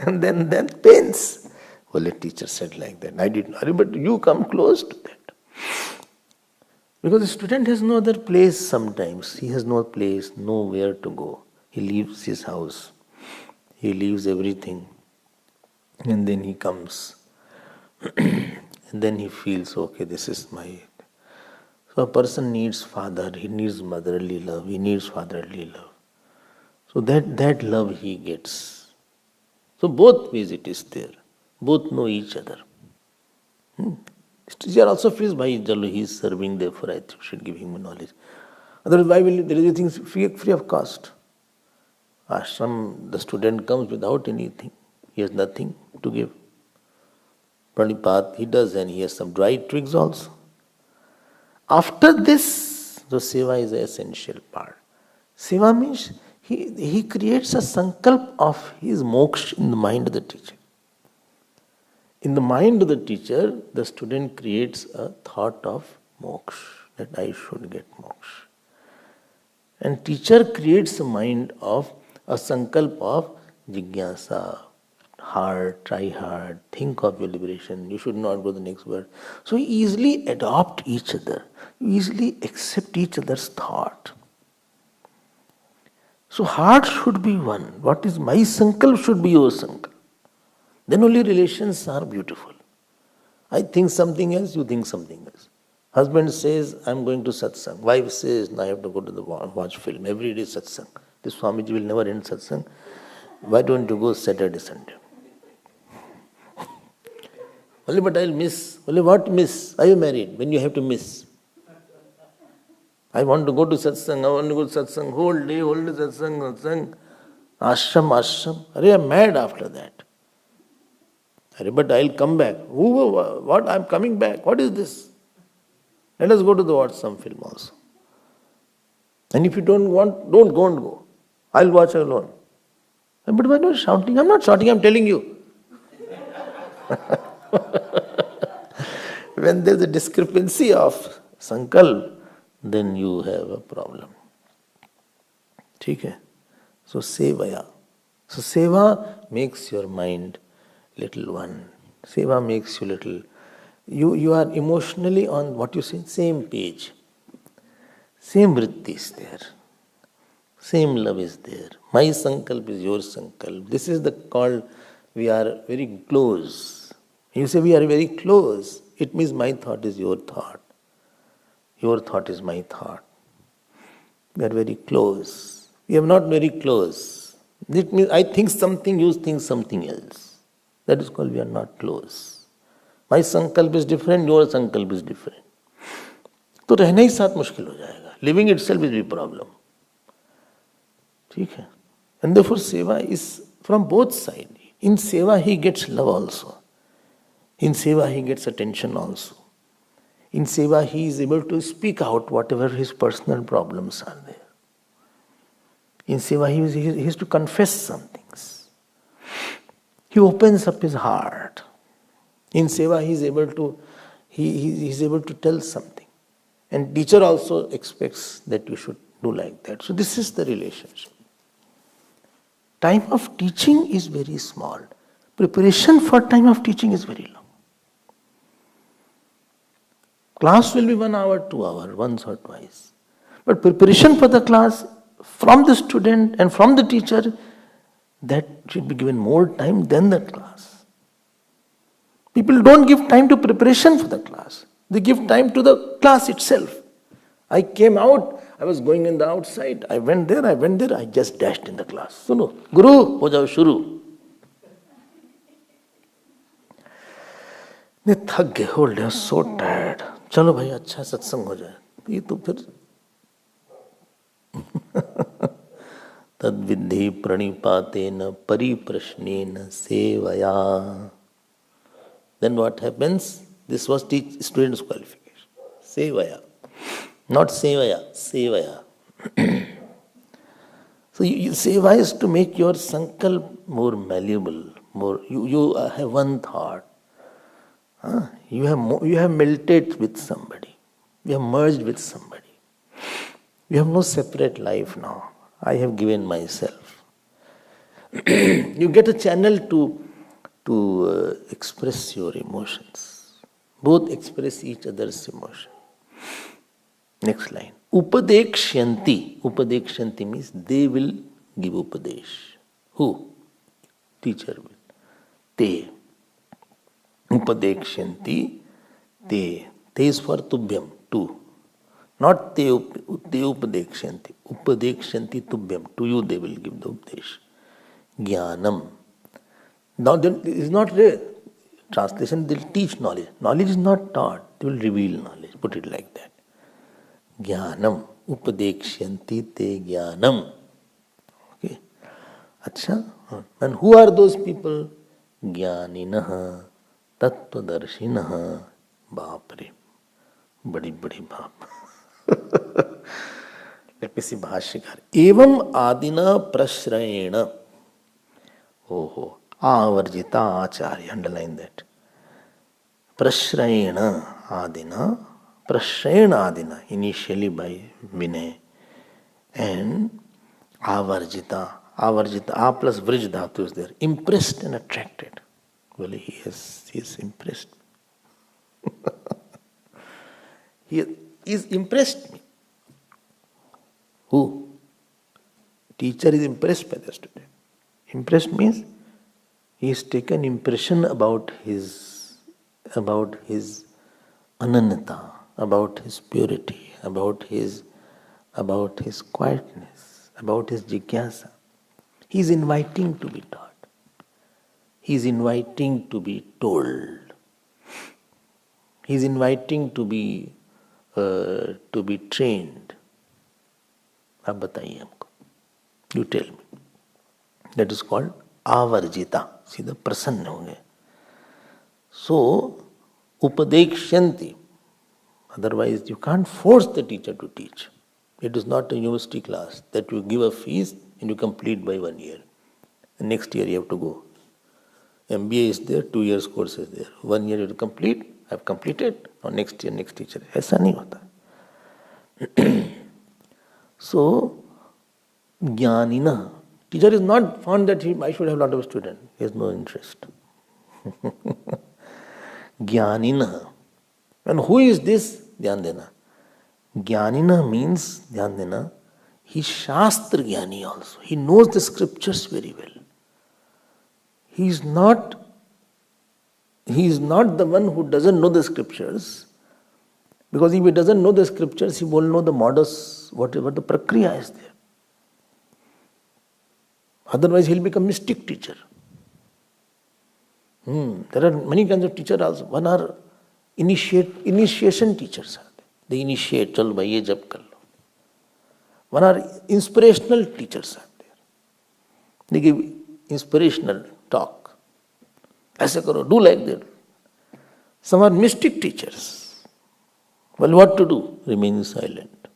B: And then pains. Well, a teacher said like that. I didn't know, but you come close to that. Because the student has no other place sometimes. He has no place, nowhere to go. He leaves his house. He leaves everything. And then he comes. And then he feels, okay, this is my... So a person needs father, he needs motherly love, he needs fatherly love. So that love he gets. So both ways it is there. Both know each other. Teacher also feels, he is serving, therefore I should give him knowledge. Otherwise, why will there is anything free of cost? Ashram, the student comes without anything. He has nothing to give. Pranipad he does, and he has some dry twigs also. After this, the seva is the essential part. Seva means he creates a sankalp of his moksha in the mind of the teacher. In the mind of the teacher, the student creates a thought of moksha, that I should get moksha. And teacher creates a mind of a sankalp of jigyasa, hard, try hard, think of your liberation, you should not go to the next word. So you easily adopt each other, you easily accept each other's thought. So heart should be one. What is my sankalp should be your sankalp. Then only relations are beautiful. I think something else, you think something else. Husband says, I'm going to satsang. Wife says, no, I have to go to the watch film. Every day satsang. This Swamiji will never end satsang. Why don't you go Saturday, Sunday? Only but I'll miss. Only what miss? Are you married? When you have to miss? I want to go to satsang. I want to go to satsang. Whole day satsang. Ashram. I'm mad after that. But I'll come back. What? I'm coming back. What is this? Let us go to the watch some film also. And if you don't want, don't go. I'll watch alone. But why not shouting? I'm not shouting, I'm telling you. When there's a discrepancy of sankalp, then you have a problem. Okay? So sevaya. So seva makes your mind little one. Seva makes you little... You are emotionally on what you say, same page. Same vritti is there. Same love is there. My sankalp is your sankalp. This is the called, we are very close. You say we are very close. It means my thought is your thought. Your thought is my thought. We are very close. We are not very close. It means I think something, you think something else. That is called we are not close. My sankalp is different, your sankalp is different. तो रहना ही साथ मुश्किल हो जाएगा. Living itself is a problem. ठीक है? And therefore seva is from both sides. In seva he gets love also. In seva he gets attention also. In seva he is able to speak out whatever his personal problems are there. In seva he has to confess some things. He opens up his heart. In seva he is able to tell something. And teacher also expects that you should do like that. So this is the relationship. Time of teaching is very small. Preparation for time of teaching is very long. Class will be 1 hour, 2 hours, once or twice. But preparation for the class from the student and from the teacher, that should be given more time than that class. People don't give time to preparation for the class. They give time to the class itself. I came out, I was going in the outside. I went there, I just dashed in the class. Suno, Guru, ho jao shuru. मैं थक गए, whole day, so tired. चलो भाई अच्छा सत्संग हो जाए. ये तो फिर तद विद्धि प्रणिपातेन परिप्रश्नेन सेवया. Then what happens? This was student's qualification. Sevaya. Not sevaya, sevaya. So seva is to make your sankalp more malleable. You have one thought. You have melted with somebody. You have merged with somebody. You have no separate life now. I have given myself. You get a channel to express your emotions. Both express each other's emotion. Next line. Upadekshanti. Upadekshanti means they will give upadesh. Who? Teacher will. Te. Upadekshanti. Te. Te is for tubhyam. To. Not te upadekshanti. Upadekshanti tubhyam. To you they will give the upadesh. Jnanam. Now then it is not a translation, they will teach knowledge. Knowledge is not taught, they will reveal knowledge. Put it like that. Jnanam. Upadekshanti te jnanam. Okay. Acha. And who are those people? Jnaninaha. Tattvadarshinaha. Bapre. Badi baap. Let me see Bhashyakar. Evam adina prashrayena. Oh, avarjita acharya. Underline that. Prashrayena adina. Prashrayena adina. Initially by Vinay. And avarjita. Avarjita. A plus vrij dhatu is there. Impressed and attracted. Well, he is impressed. He is impressed me. Who? Teacher is impressed by the student. Impressed means he has taken impression about his ananyata, about his purity, about his quietness, about his jigyasa. He is inviting to be taught. He is inviting to be told. He is inviting to be trained. अब बताइए हमको. You tell me. That is called avarjita. सीधा प्रसन्न होंगे. So, upadekshanti. Otherwise, you can't force the teacher to teach. It is not a university class that you give a fees and you complete by 1 year. And next year you have to go. MBA is there, 2 years course is there. 1 year you have to complete. I have completed. Now next year, next teacher. ऐसा नहीं होता. So, jnanina. Teacher is not found that I should have a lot of students. He has no interest. Jnanina. And who is this? Dhyan dena. Jnanina means, dhyan dena, he is Shastra Jnani also. He knows the scriptures very well. He is not the one who doesn't know the scriptures. Because if he doesn't know the scriptures, he won't know the modus, whatever the prakriya is there. Otherwise, he'll become mystic teacher. There are many kinds of teachers also. One are initiation teachers. They initiate, chalo bhai ye jab kar lo. One are inspirational teachers are there. They give inspirational talk. Aise karo, do like that. Some are mystic teachers. Well, what to do? Remain silent.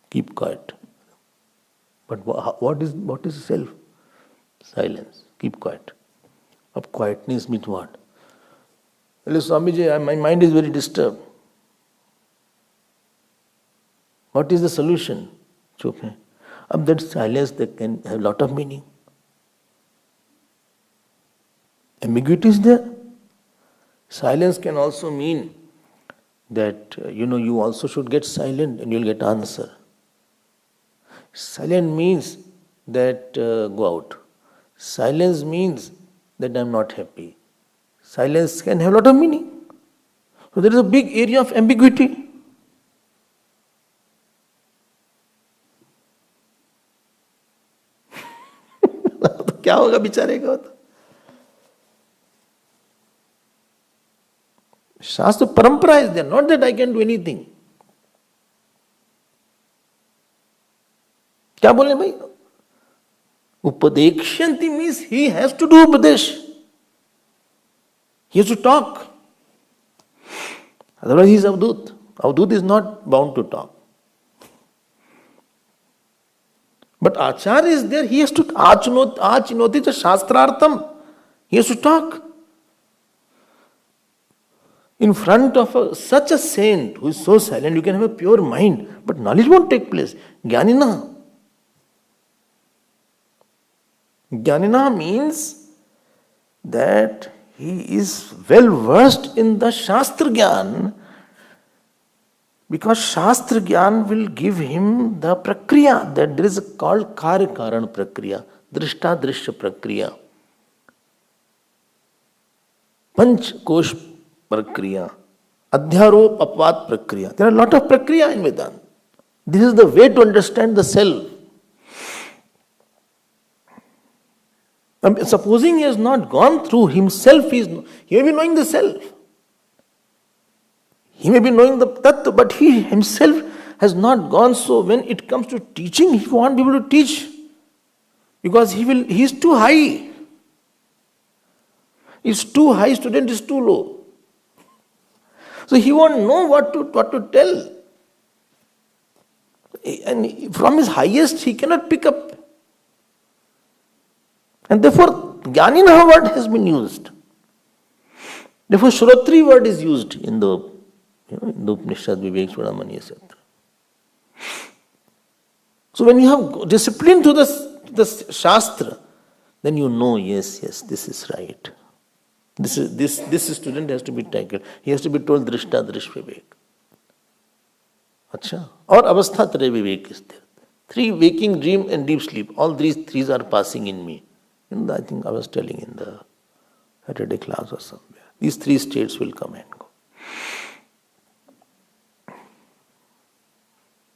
B: Keep quiet. But what is self? Silence. Keep quiet. Ab quietness means what? Well, Swamiji, my mind is very disturbed. What is the solution? It's okay. Ab that silence that can have a lot of meaning. Ambiguity is there. Silence can also mean that, you also should get silent and you'll get answer. Silent means that go out. Silence means that I'm not happy. Silence can have a lot of meaning. So there is a big area of ambiguity. तो क्या होगा बेचारे का? Shastra parampara is there, not that I can do anything. क्या बोले भाई? Upadekshanti means he has to do upadesh. He has to talk. Otherwise he is avdut. Avdut is not bound to talk. But Acharya is there, he has to achinoti cha shastrartham. He has to talk. In front of such a saint who is so silent, you can have a pure mind, but knowledge won't take place. Jnanina. Jnanina means that he is well versed in the Shastra Jnana, because Shastra Jnana will give him the prakriya, that there is called Karya Karan prakriya, Drishta Drishya prakriya, Panch Kosh prakriya, Adhyarop Apvat prakriya. There are a lot of prakriya in Vedanta. This is the way to understand the self. Supposing he has not gone through himself, he may be knowing the self. He may be knowing the tattva, but he himself has not gone. So when it comes to teaching, he won't be able to teach, because he is too high. He's too high, student is too low. So he won't know what to tell. And from his highest, he cannot pick up. And therefore, Jnanina word has been used. Therefore, Shrotri word is used in the Upanishad Vivek Chudamani, etc. So when you have discipline to the Shastra, then you know, yes, this is right. This student has to be tackled. He has to be told Drishta Drish Vivek. Acha. Or Avastha Traya Vivek is there. 3: waking, dream and deep sleep. All these threes are passing in me. I think I was telling in the Saturday class or somewhere. These 3 states will come and go.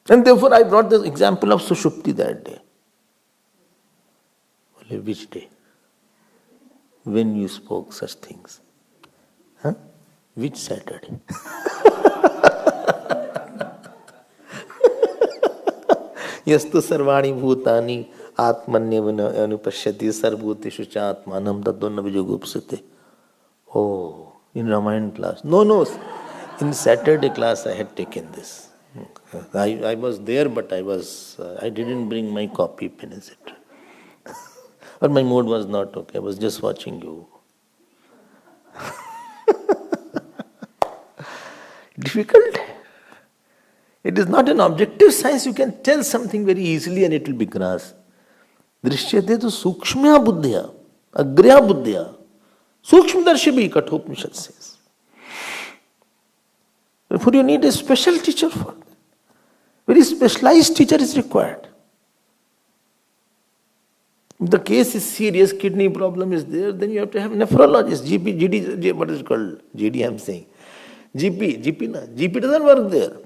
B: And therefore I brought the example of Sushupti that day. Only which day? When you spoke such things. Huh? Which Saturday? Yastu sarvani bhutani atmanyeva anupashyati sarvbhuteshu cha atmanam tattva na vijogupsate. Oh, in Ramayana class. No. In Saturday class I had taken this. I was there, but I didn't bring my copy, pen, etc. But my mood was not okay. I was just watching you. Difficult. It is not an objective science. You can tell something very easily and it will be grasped. Drishyate to sukshmya buddhya, agrya buddhya. Sukshmadarshi Kathopanishad says. Therefore you need a special teacher for that. Very specialized teacher is required. If the case is serious, kidney problem is there, then you have to have nephrologist, GP, GD, what is it called? GD I am saying. GP doesn't work there.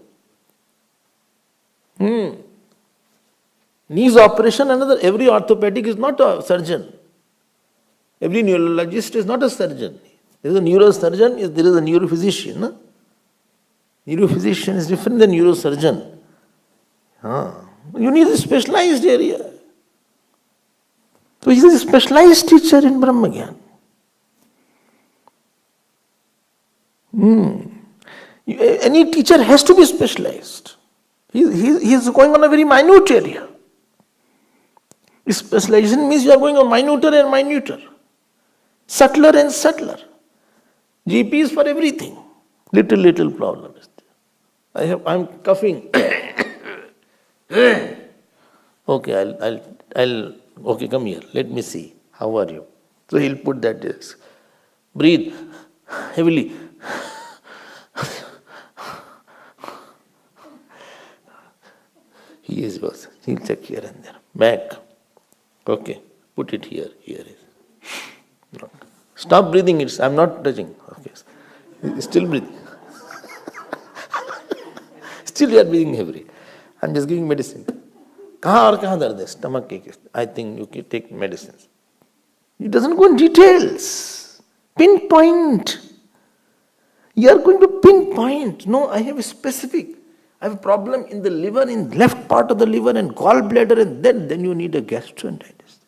B: Knees operation, every orthopedic is not a surgeon. Every neurologist is not a surgeon. There is a neurosurgeon, there is a neurophysician. No? Neurophysician is different than neurosurgeon. You need a specialized area. So he is a specialized teacher in Brahmagyan. Any teacher has to be specialized. He is going on a very minute area. Specialization means you are going on minuter and minuter, subtler and subtler. GP is for everything. Little problem is there. I'm coughing. Okay, I'll. Okay, come here. Let me see. How are you? So he'll put that desk. Breathe heavily. He'll check here and there. Back. Okay. Put it here. Here is. Okay. Stop breathing. I'm not touching. Okay. Still breathing. Still you are breathing heavily. I'm just giving medicine. Kahan dard hai? Stomach ache. I think you can take medicines. It doesn't go in details. Pinpoint. You are going to pinpoint. No, I have a specific. I have a problem in the liver, in left part of the liver and gallbladder, and then you need a gastroenteritis.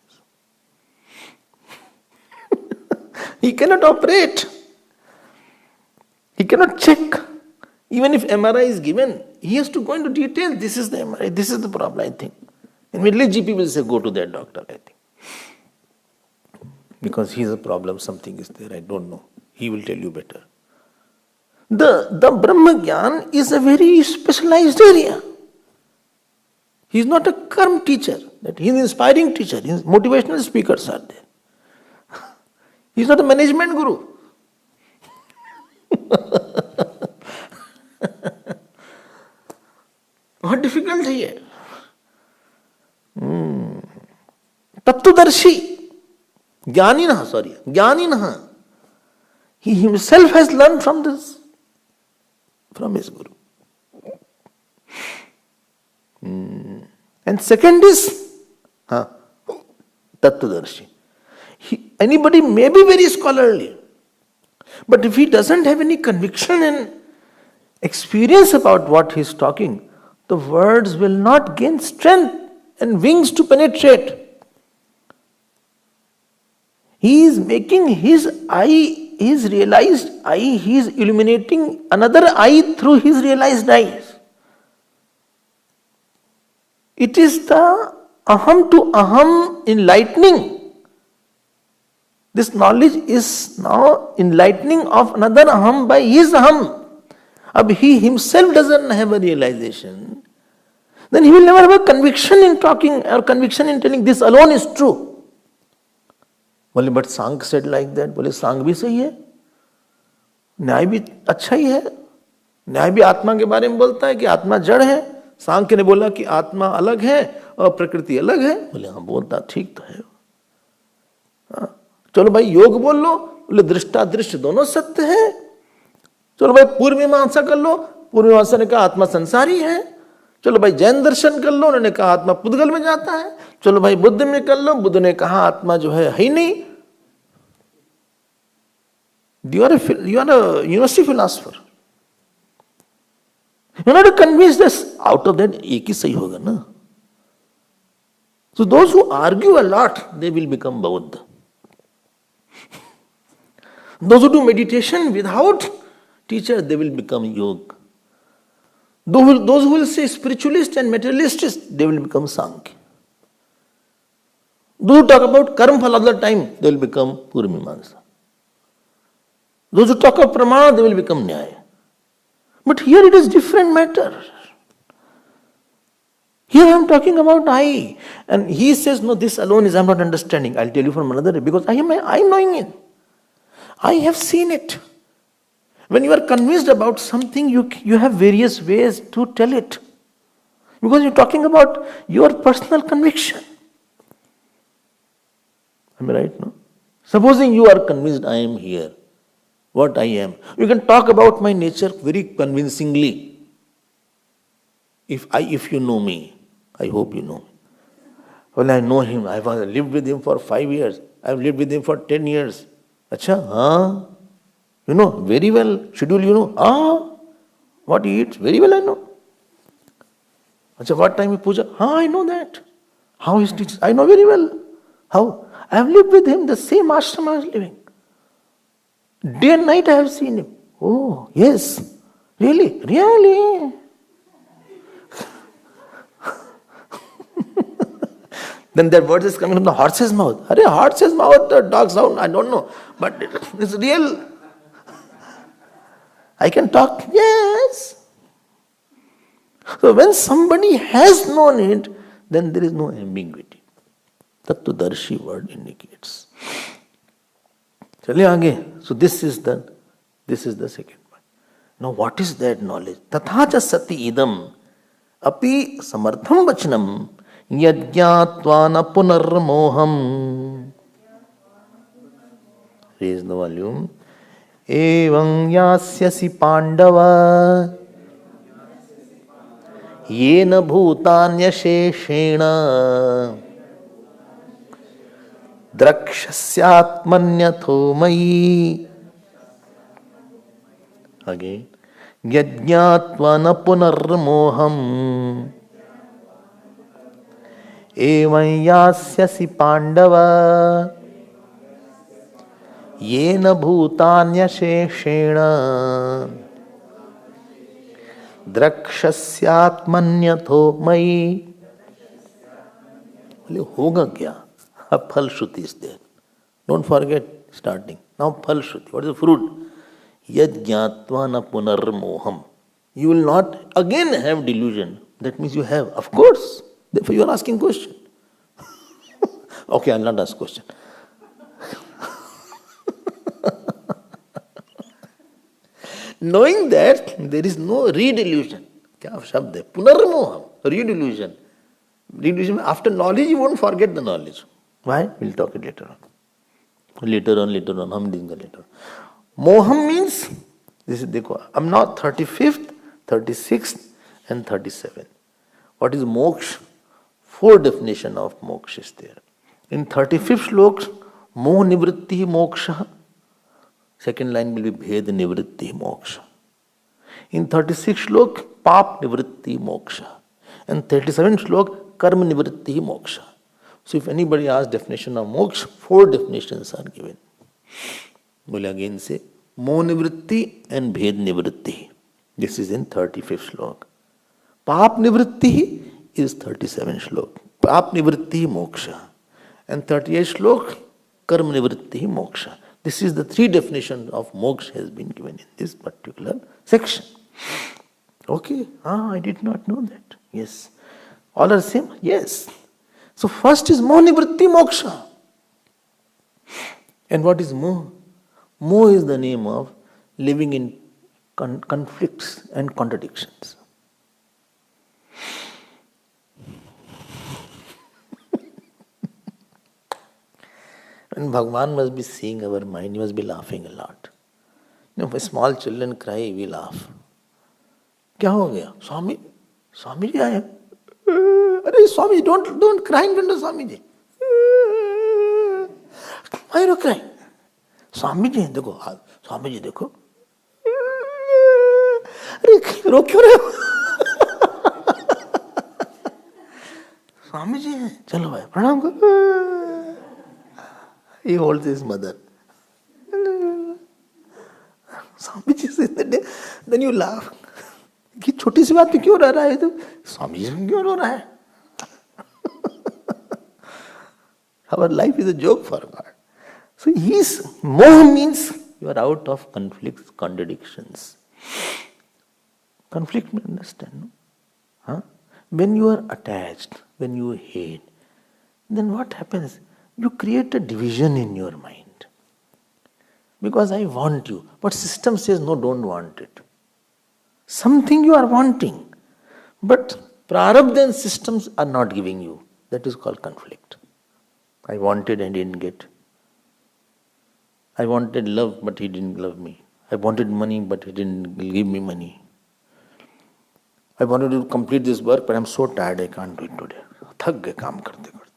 B: He cannot operate. He cannot check. Even if MRI is given, he has to go into detail. This is the MRI, this is the problem, I think. Immediately GP will say, go to that doctor, I think. Because he has a problem, something is there, I don't know. He will tell you better. The Brahma Gyan is a very specialized area. He is not a karma teacher. That he is an inspiring teacher. His motivational speakers are there. He is not a management guru. बहुत difficult है ये. तत्वदर्शी ज्ञानिनः. He himself has learned from his guru. And second is Tattvadarshi. Anybody may be very scholarly, but if he doesn't have any conviction and experience about what he is talking, the words will not gain strength and wings to penetrate. He is making his eye, his realized eye, he is illuminating another eye through his realized eyes. It is the aham to aham enlightening. This knowledge is now enlightening of another aham by his aham. Ab he himself doesn't have a realization, then he will never have a conviction in talking or conviction in telling this alone is true. बोले but सांग said like that. बोले सांग भी सही है, न्याय भी अच्छा ही है. न्याय भी आत्मा के बारे में बोलता है कि आत्मा जड़ है. सांख्य ने बोला कि आत्मा अलग है और प्रकृति अलग है. बोले हाँ बोलता ठीक तो है. चलो भाई योग बोल लो. बोले दृष्टा दृश्य दोनों सत्य है. चलो भाई पूर्व मीमांसा कर लो. पूर्व मीमांसा ने कहा आत्मा संसारी है. चलो भाई जैन दर्शन कर लो. उन्होंने कहा आत्मा पुद्गल में जाता है. चलो भाई बुद्ध में कर लो. बुद्ध ने कहा आत्मा जो है ही नहीं. You are a university philosopher. You are not convinced this out of that एक ही सही होगा ना. So those who argue a lot, they will become Buddha. Those who do meditation without teacher, they will become yoga. Those who will say spiritualist and materialist, they will become Sankhya. Those who talk about karma phala all the time, they will become Purvamimamsa. Those who talk of pramana, they will become Nyaya. But here it is different matter. Here I am talking about I. And he says, no, this alone is I am not understanding. I will tell you from another way, because I am knowing it. I have seen it. When you are convinced about something, you have various ways to tell it. Because you are talking about your personal conviction. Am I right? No? Supposing you are convinced I am here, what I am. You can talk about my nature very convincingly. If you know me, I hope you know me. Well, I know him. I have lived with him for 5 years. I have lived with him for 10 years. Acha, हाँ? You know, very well. Schedule, you know. हाँ? What he eats? Very well, I know. Acha, what time he puja? हाँ, I know that. How he teaches? I know very well. How? I have lived with him, the same ashram I was living. Day and night I have seen him. Oh, yes. Really? Really? Then that word is coming from the horse's mouth. Arey, horse's mouth, the dog sound, I don't know. But it's real. I can talk. Yes. So when somebody has known it, then there is no ambiguity. Tattvadarshi word indicates. चलिए आगे. So this is the second point. Now what is that knowledge? तथा च सति इदम अपि समर्थम वचनम यज्ञात्वा न पुनर्मोहम. Raise the volume. एवं यास्यसि पांडव येन भूतान्यशेषेण द्रक्ष्यस्यात्मन्यथो मयि. Again. यज्ञात्वा न पुनर्मोहम एवं यास्यसि पांडव येन भूतान्यशेषेण द्रक्ष्यस्यात्मन्यथो मयि. बोले होगा क्या? फल श्रुति is there. Don't forget starting. Now फल श्रुति. What is the fruit? Yad jnatva na punarmoham. You will not again have delusion. That means you have. Of course. Therefore you are asking question. Okay, I'll not ask question. Knowing that there is no re-delusion. क्या शब्द है? पुनर्मोहम, re-delusion. Re-delusion, after knowledge you won't forget the knowledge. Why? We'll talk it later on. Later on, हम देंगे later. Moham means, this is, देखो, I'm now 35th, 36th and 37. What is moksha? 4 definition of moksha is there. In 35th slok, moh nivritti moksha. Second line will be bhed nivritti moksha. In 36th slok, pap nivritti moksha. And 37th slok, karma nivritti moksha. So if anybody asks definition of moksha, 4 definitions are given. Will again say, moh nivritti and bhed nivritti. This is in 35th slok. Pap nivritti is 37th slok. Pap nivritti moksha. And 38th slok, karma nivritti moksha. This is the 3 definitions of moksha has been given in this particular section. Okay, I did not know that. Yes. All are same? Yes. So first is moh nivritti moksha. And what is moh? Moh is the name of living in conflicts and contradictions. And Bhagavan must be seeing our mind, he must be laughing a lot. You know, when small children cry, we laugh. क्या हो गया? स्वामी जी आए. अरे स्वामी, don't cry in front of Swami ji. Why are you crying? Swami ji देखो, स्वामी जी देखो. अरे रो क्यों रहे हो? स्वामी जी हैं, चलो भाई प्रणाम करो. He holds his mother. Swami ji से then you laugh. कि छोटी सी बात पे क्यों रह रहा है? तो स्वामी जी क्यों रो रहा है? Our life is a joke for God. So moh means you are out of conflicts, contradictions. Conflict, you understand? No? Huh? When you are attached, when you hate, then what happens? You create a division in your mind. Because I want you, but system says no, don't want it. Something you are wanting, but prarabdha and systems are not giving you. That is called conflict. I wanted and didn't get. I wanted love, but he didn't love me. I wanted money, but he didn't give me money. I wanted to complete this work, but I'm so tired I can't do it today. थक गए काम करते करते.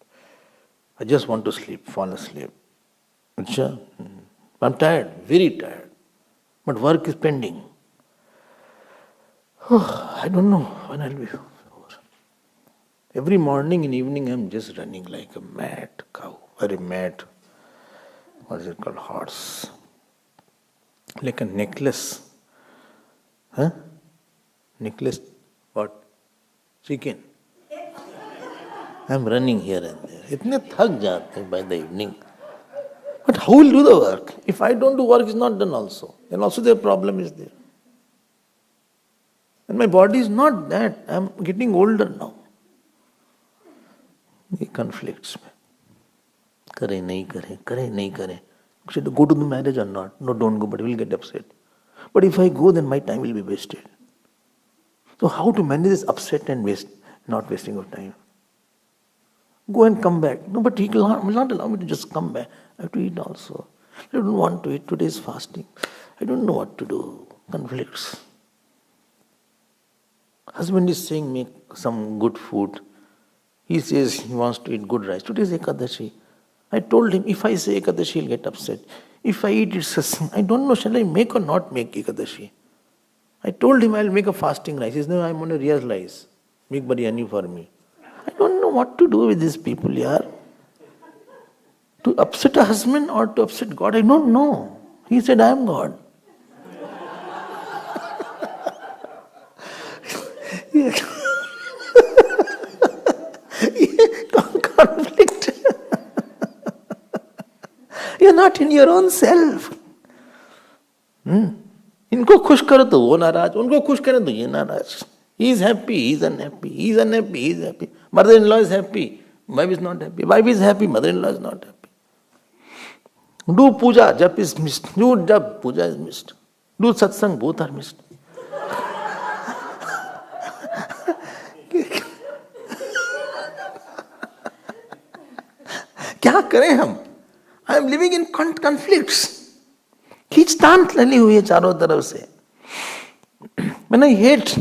B: I just want to sleep, fall asleep. अच्छा, I'm tired, very tired. But work is pending. I don't know when I'll be over. Every morning and evening I'm just running like a mad cow, very mad. What is it called? Horse. Like a necklace. Huh? Necklace, what? Chicken. I'm running here and there. इतने थक जाते हैं by the evening. But how will do the work? If I don't do work, it's not done also. Then also the problem is there. And my body is not that. I'm getting older now. ये conflicts में. करे नहीं करे. Should go to the marriage or not? No, don't go, but he will get upset. But if I go, then my time will be wasted. So how to manage this upset and not wasting of time? Go and come back. No, but he will not allow me to just come back. I have to eat also. I don't want to eat. Today is fasting. I don't know what to do. Conflicts. Husband is saying make some good food. He says he wants to eat good rice. Today is Ekadashi. I told him if I say Ekadashi, he'll get upset. If I eat it, I don't know, shall I make or not make Ekadashi? I told him I'll make a fasting rice. He says, no, I'm on a real rice. Make biryani for me. I don't know what to do with these people, yaar. To upset a husband or to upset God, I don't know. He said, I am God. Conflict. You're not in your own self. इनको खुश करो तो वो नाराज, उनको खुश करो तो ये नाराज. He is happy, he is unhappy. He is unhappy, he is happy. Mother-in-law is happy, wife is not happy. Wife is happy, mother-in-law is not happy. Do puja, jap is missed. Do jap, puja is missed. Do satsang, both are missed. क्या करें हम? I am living in conflicts. खींचतान लगी हुई है चारों तरफ से. When I hate,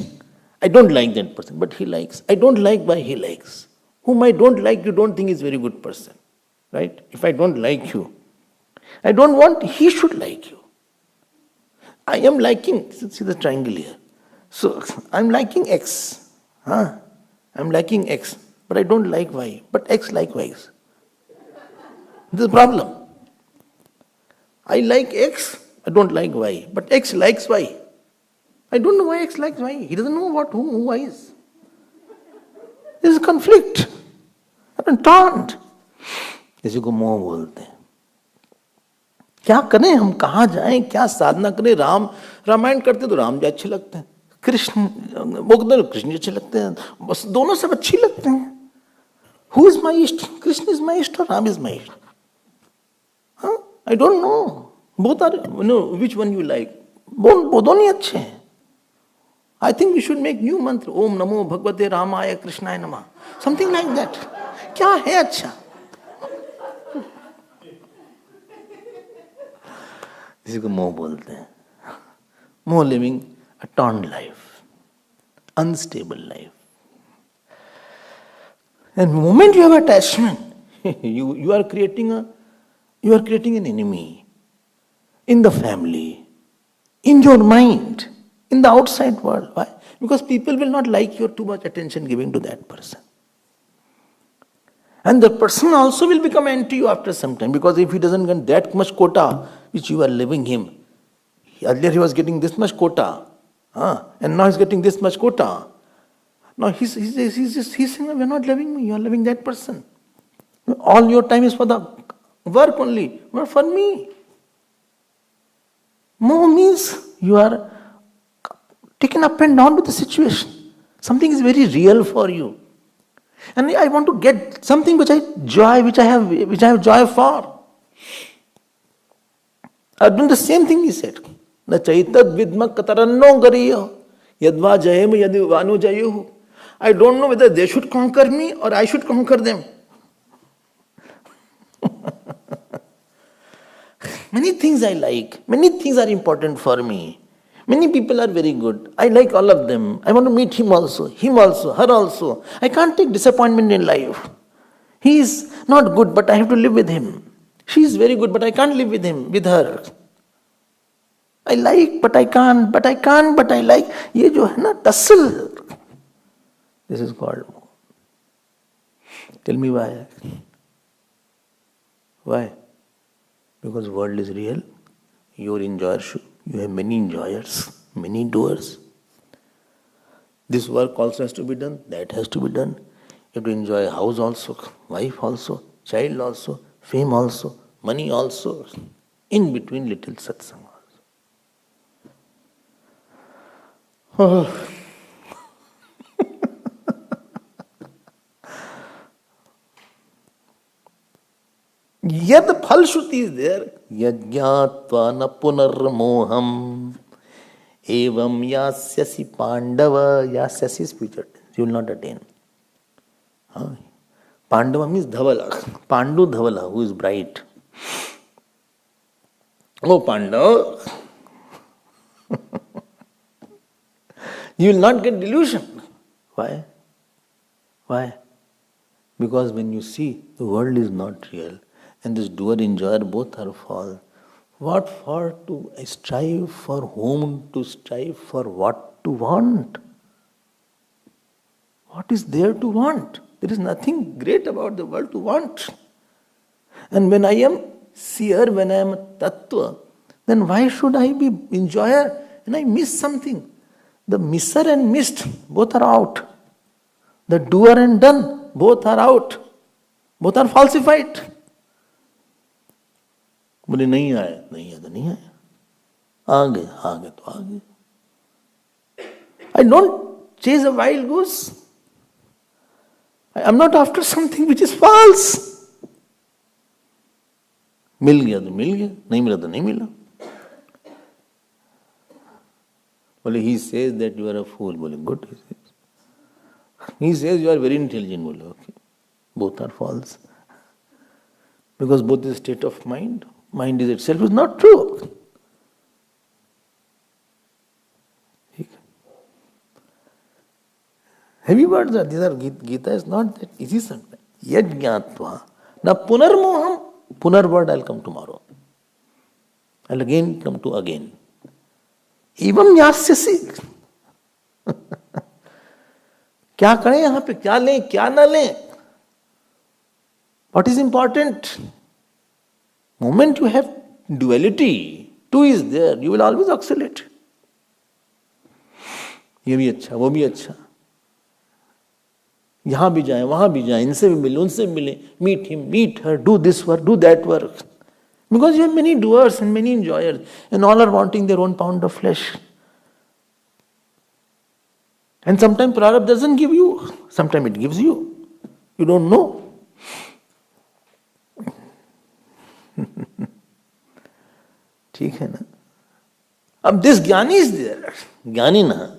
B: I don't like that person, but he likes. I don't like why he likes. Whom I don't like, you don't think is a very good person. Right? If I don't like you, I don't want he should like you. I am liking, see the triangle here. So I'm liking X. I'm liking X, but I don't like Y. But X likewise. This is the problem. I like X, I don't like Y. But X likes Y. I don't know why X likes Y. He doesn't know who Y is. This is conflict. I'm taunt. इसी को मोह बोलते हैं. क्या करें हम, कहाँ जाएं, क्या साधना करें? रामायण करते तो राम जी अच्छे लगते हैं, कृष्ण बोलते कृष्ण जी अच्छे लगते हैं, बस दोनों सब अच्छी लगते हैं. हु इज माई इष्ट? कृष्ण इज माई इष्ट और राम इज माई इष्ट? I don't know. Both are, no which one you like. दोनों ही अच्छे हैं. I think we should make new mantra. Om Namo Bhagavate Ramaya Krishnaya Namah. Something like that. क्या है अच्छा? इसी को मोह बोलते हैं. मोह, living a torn life, unstable life. And the moment you have attachment, you are creating an enemy in the family, in your mind, in the outside world. Why? Because people will not like your too much attention giving to that person. And the person also will become anti you after some time, because if he doesn't get that much quota which you are leaving him, earlier he was getting this much quota, and now he's getting this much quota. Now he's saying, you're not loving me, you're loving that person. All your time is for the work only, not for me. Moh means you are taken up and down with the situation. Something is very real for you. And I want to get something which I have joy for. Arjuna, the same thing he said. Na chaitad vidma kataranno gariyo yadva jayem yadivanu jayuhu. I don't know whether they should conquer me or I should conquer them. Many things I like. Many things are important for me. Many people are very good. I like all of them. I want to meet him also, her also. I can't take disappointment in life. He is not good, but I have to live with him. She is very good, but I can't live with her. I like, but I can't, but I like. Ye jo hai na, tussle. This is called moh. Tell me why. Why? Because world is real. Your enjoyership. You have many enjoyers, many doers. This work also has to be done, that has to be done. You have to enjoy house also, wife also, child also, fame also, money also. In between, little satsang also. Oh. Yet the Phalshruti is there. Yajñātva na punarmoham evam yasyasi pandava. Yasyasi is future tense. You will not attain. Pandava means Dhavala. Pandu Dhavala, who is bright. Oh Pandava. You will not get delusion. Why? Why? Because when you see the world is not real, and this doer enjoyer both are false. What for to strive, for whom to strive, for what to want? What is there to want? There is nothing great about the world to want. And when I am seer, when I am a tattva, then why should I be enjoyer and I miss something? The misser and missed, both are out. The doer and done, both are out. Both are falsified. बोले नहीं आया तो नहीं आया. आ गए तो आ गए. I don't chase a wild goose. I am not after something which is false. मिल गया तो मिल गया, नहीं मिला तो नहीं मिला. बोले he says that you are a fool. बोले good. He says you are very intelligent. बोले okay. Both are false. Because both is state of mind. Mind is itself is not true. Have you heard that? These are Gita is not that easy sometimes. Yet jnatva. Now punarmoham. Punar word I'll come tomorrow. I'll again come to again. Evam yasyasi. क्या करें यहाँ पे, क्या लें क्या ना लें? What is important? Moment you have duality, two is there, you will always oscillate. ये भी अच्छा, वो भी अच्छा. यहाँ भी जाए, वहाँ भी जाए, इनसे भी मिले, उनसे भी मिले. Meet him, meet her, do this work, do that work. Because you have many doers and many enjoyers, and all are wanting their own pound of flesh. And sometimes prarabdha doesn't give you, sometimes it gives you. You don't know. ठीक है ना? अब this jnani is there, jnani na.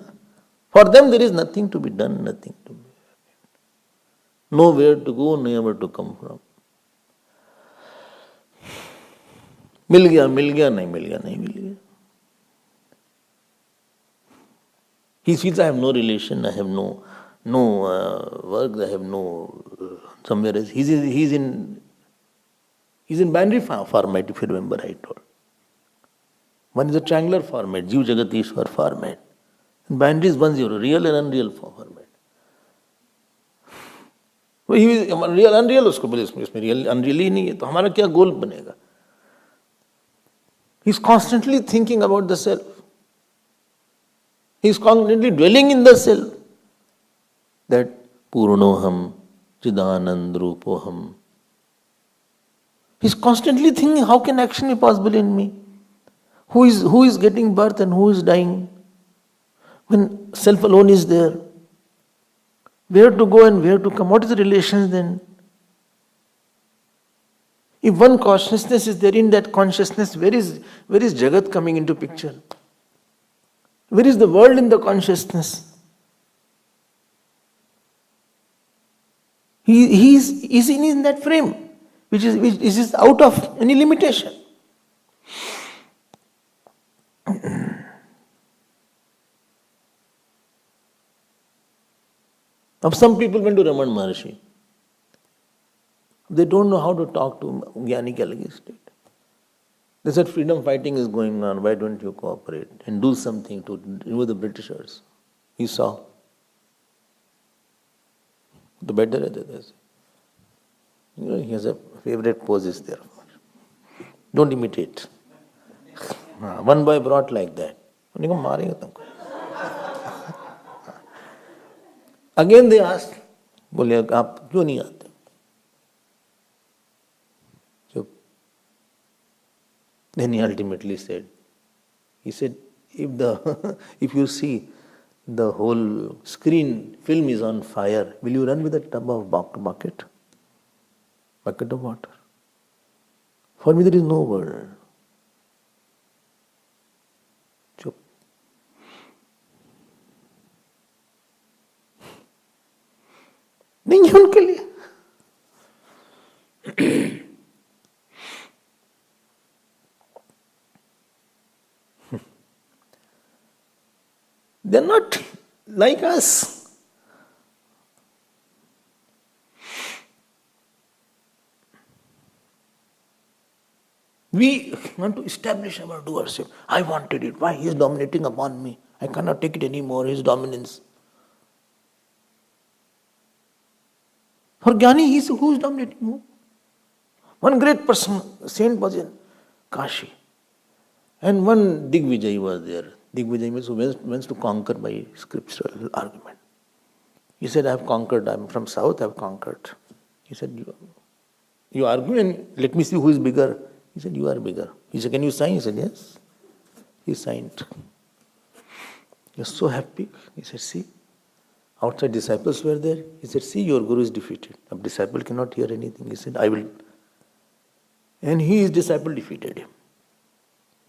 B: For them there is nothing to be done, nothing to be. Nowhere to go, nowhere to come from. मिल गया, नहीं मिल गया, नहीं मिल गया. He feels I have no relation, I have no work, I have no somewhere else. He's in binary format, if you remember I told. One is a triangular format, Jiv Jagat Ishwar format. And binary is 1-0, real and unreal format. वो real unreal उसको बोले इसमें real unreal ही नहीं है, तो हमारा क्या गोल बनेगा? He is constantly thinking about the self. He is constantly dwelling in the self. That Purnoham, Chidanand Rupoham. He is constantly thinking, how can action be possible in me? Who is getting birth and who is dying? When self alone is there, where to go and where to come? What is the relation then? If one consciousness is there, in that consciousness, where is Jagat coming into picture? Where is the world in the consciousness? He is in that frame, which is out of any limitation. Now some people went to Raman Maharshi. They don't know how to talk to Jnani Kalagi state. They said freedom fighting is going on, why don't you cooperate and do something to remove the Britishers? He saw. The better he has a favorite pose is there. Don't imitate. One boy brought like that. Again they asked, बोले आप क्यों नहीं आते? Then he ultimately said, if you see the whole screen film is on fire, will you run with a tub of bucket of water? For me there is no word. Chup. नहीं है उनके लिए. They are not like us. We want to establish our doership. I wanted it. Why? He is dominating upon me. I cannot take it anymore, his dominance. For Jnani, who is dominating who? One great person, saint was in Kashi. And one Digvijay was there. Digvijay means who wants to conquer by scriptural argument. He said, I have conquered. I am from south, I have conquered. He said, you argue and let me see who is bigger. He said, you are bigger. He said, can you sign? He said, yes. He signed. He was so happy. He said, see, outside disciples were there. He said, see, your Guru is defeated. A disciple cannot hear anything. He said, I will. And his disciple defeated him.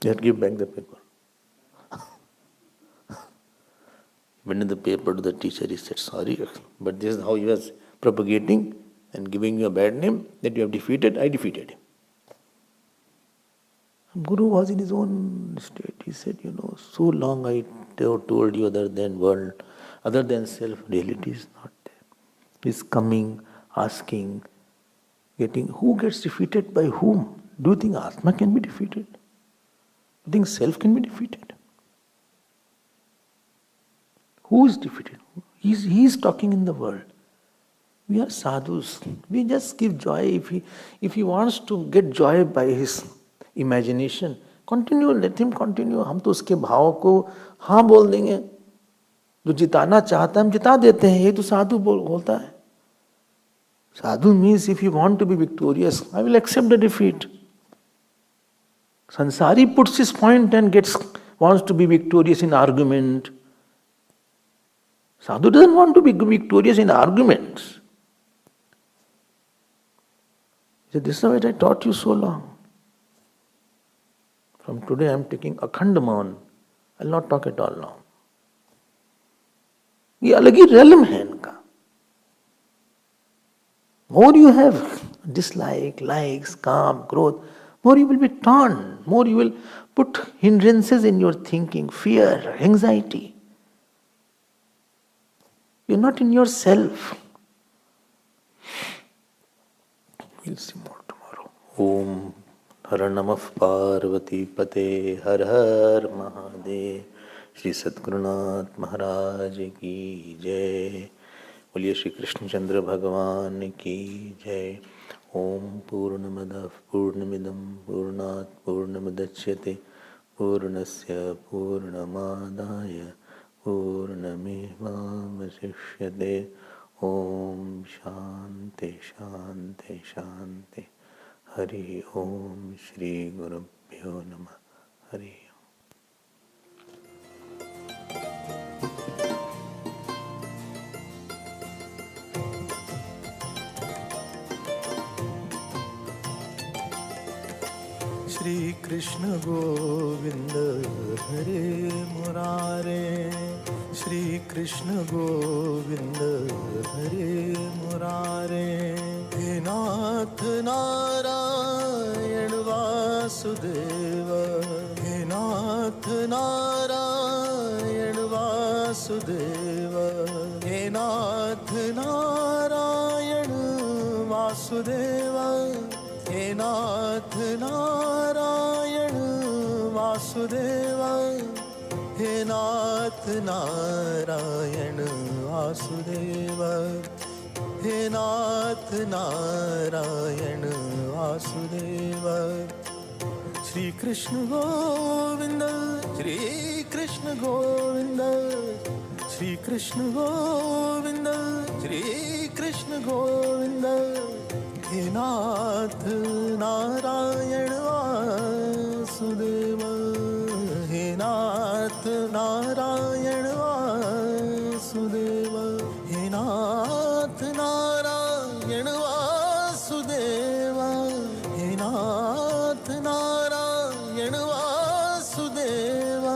B: He had to give back the paper. Went in the paper to the teacher, he said, sorry, but this is how he was propagating and giving you a bad name that you have defeated. I defeated him. Guru was in his own state. He said, so long I told you other than world, other than self, reality is not there. He's coming, asking, getting. Who gets defeated by whom? Do you think Atma can be defeated? Do you think self can be defeated? Who is defeated? He is talking in the world. We are sadhus. We just give joy. If he wants to get joy by his imagination, continue, let him continue. हम तो उसके भाव को हाँ बोल देंगे. जो जिताना चाहता है हम जिता देते हैं. ये तो साधु बोलता है. Sadhu means if you want to be victorious, I will accept the defeat. Sansari puts his point and wants to be victorious in argument. Sadhu doesn't want to be victorious in arguments. He said, this is what I taught you so long. From today I am taking Akhand Maun. I will not talk at all now. ये अलग ही realm है इनका. More you have dislike, likes, calm, growth, more you will be torn, more you will put hindrances in your thinking, fear, anxiety. You're not in yourself. We'll see more tomorrow. Om Har Namah Parvati Pate Har Har Mahadev. Shri Sadgurunath Maharaj Ki Jai. बोलिए श्री कृष्ण चंद्र भगवान की जय. ओम पूर्णमदः पूर्णमिदं पूर्णात् पूर्णमुदच्यते पूर्णस्य पूर्णमादाय पूर्णमेवावशिष्यते. ओम शांति शांति शांति. हरि ओम श्री गुरुभ्यो नमः. हरि
C: श्री कृष्ण गोविंद हरे मुरारे. श्री कृष्ण गोविंद हरे मुरारे. हे नाथ नारायण वासुदेव. हे नाथ नारायण वासुदेव. हे नाथ नारायण वासुदेव. हे नाथ नारायण वासुदेव. हे नाथ नारायण वासुदेव. हे नाथ नारायण वासुदेव. श्री कृष्ण गोविंद श्री कृष्ण गोविंद. श्री कृष्ण गोविंद श्री कृष्ण गोविंद. हे नाथ नारायण वासुदेव. हे नाथ नारायण वासुदेव. हे नाथ नारायण वासुदेव. हे नाथ नारायण वासुदेव.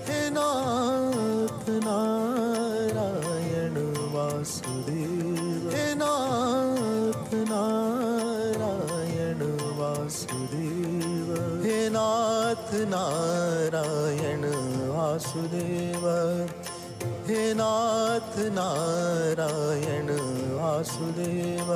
C: हे नाथ नारायण वासुदेव. हे नाथ नारायण वासुदेव. हे नाथ नारायण वासुदेव. हे नाथ नारायण वासुदेव.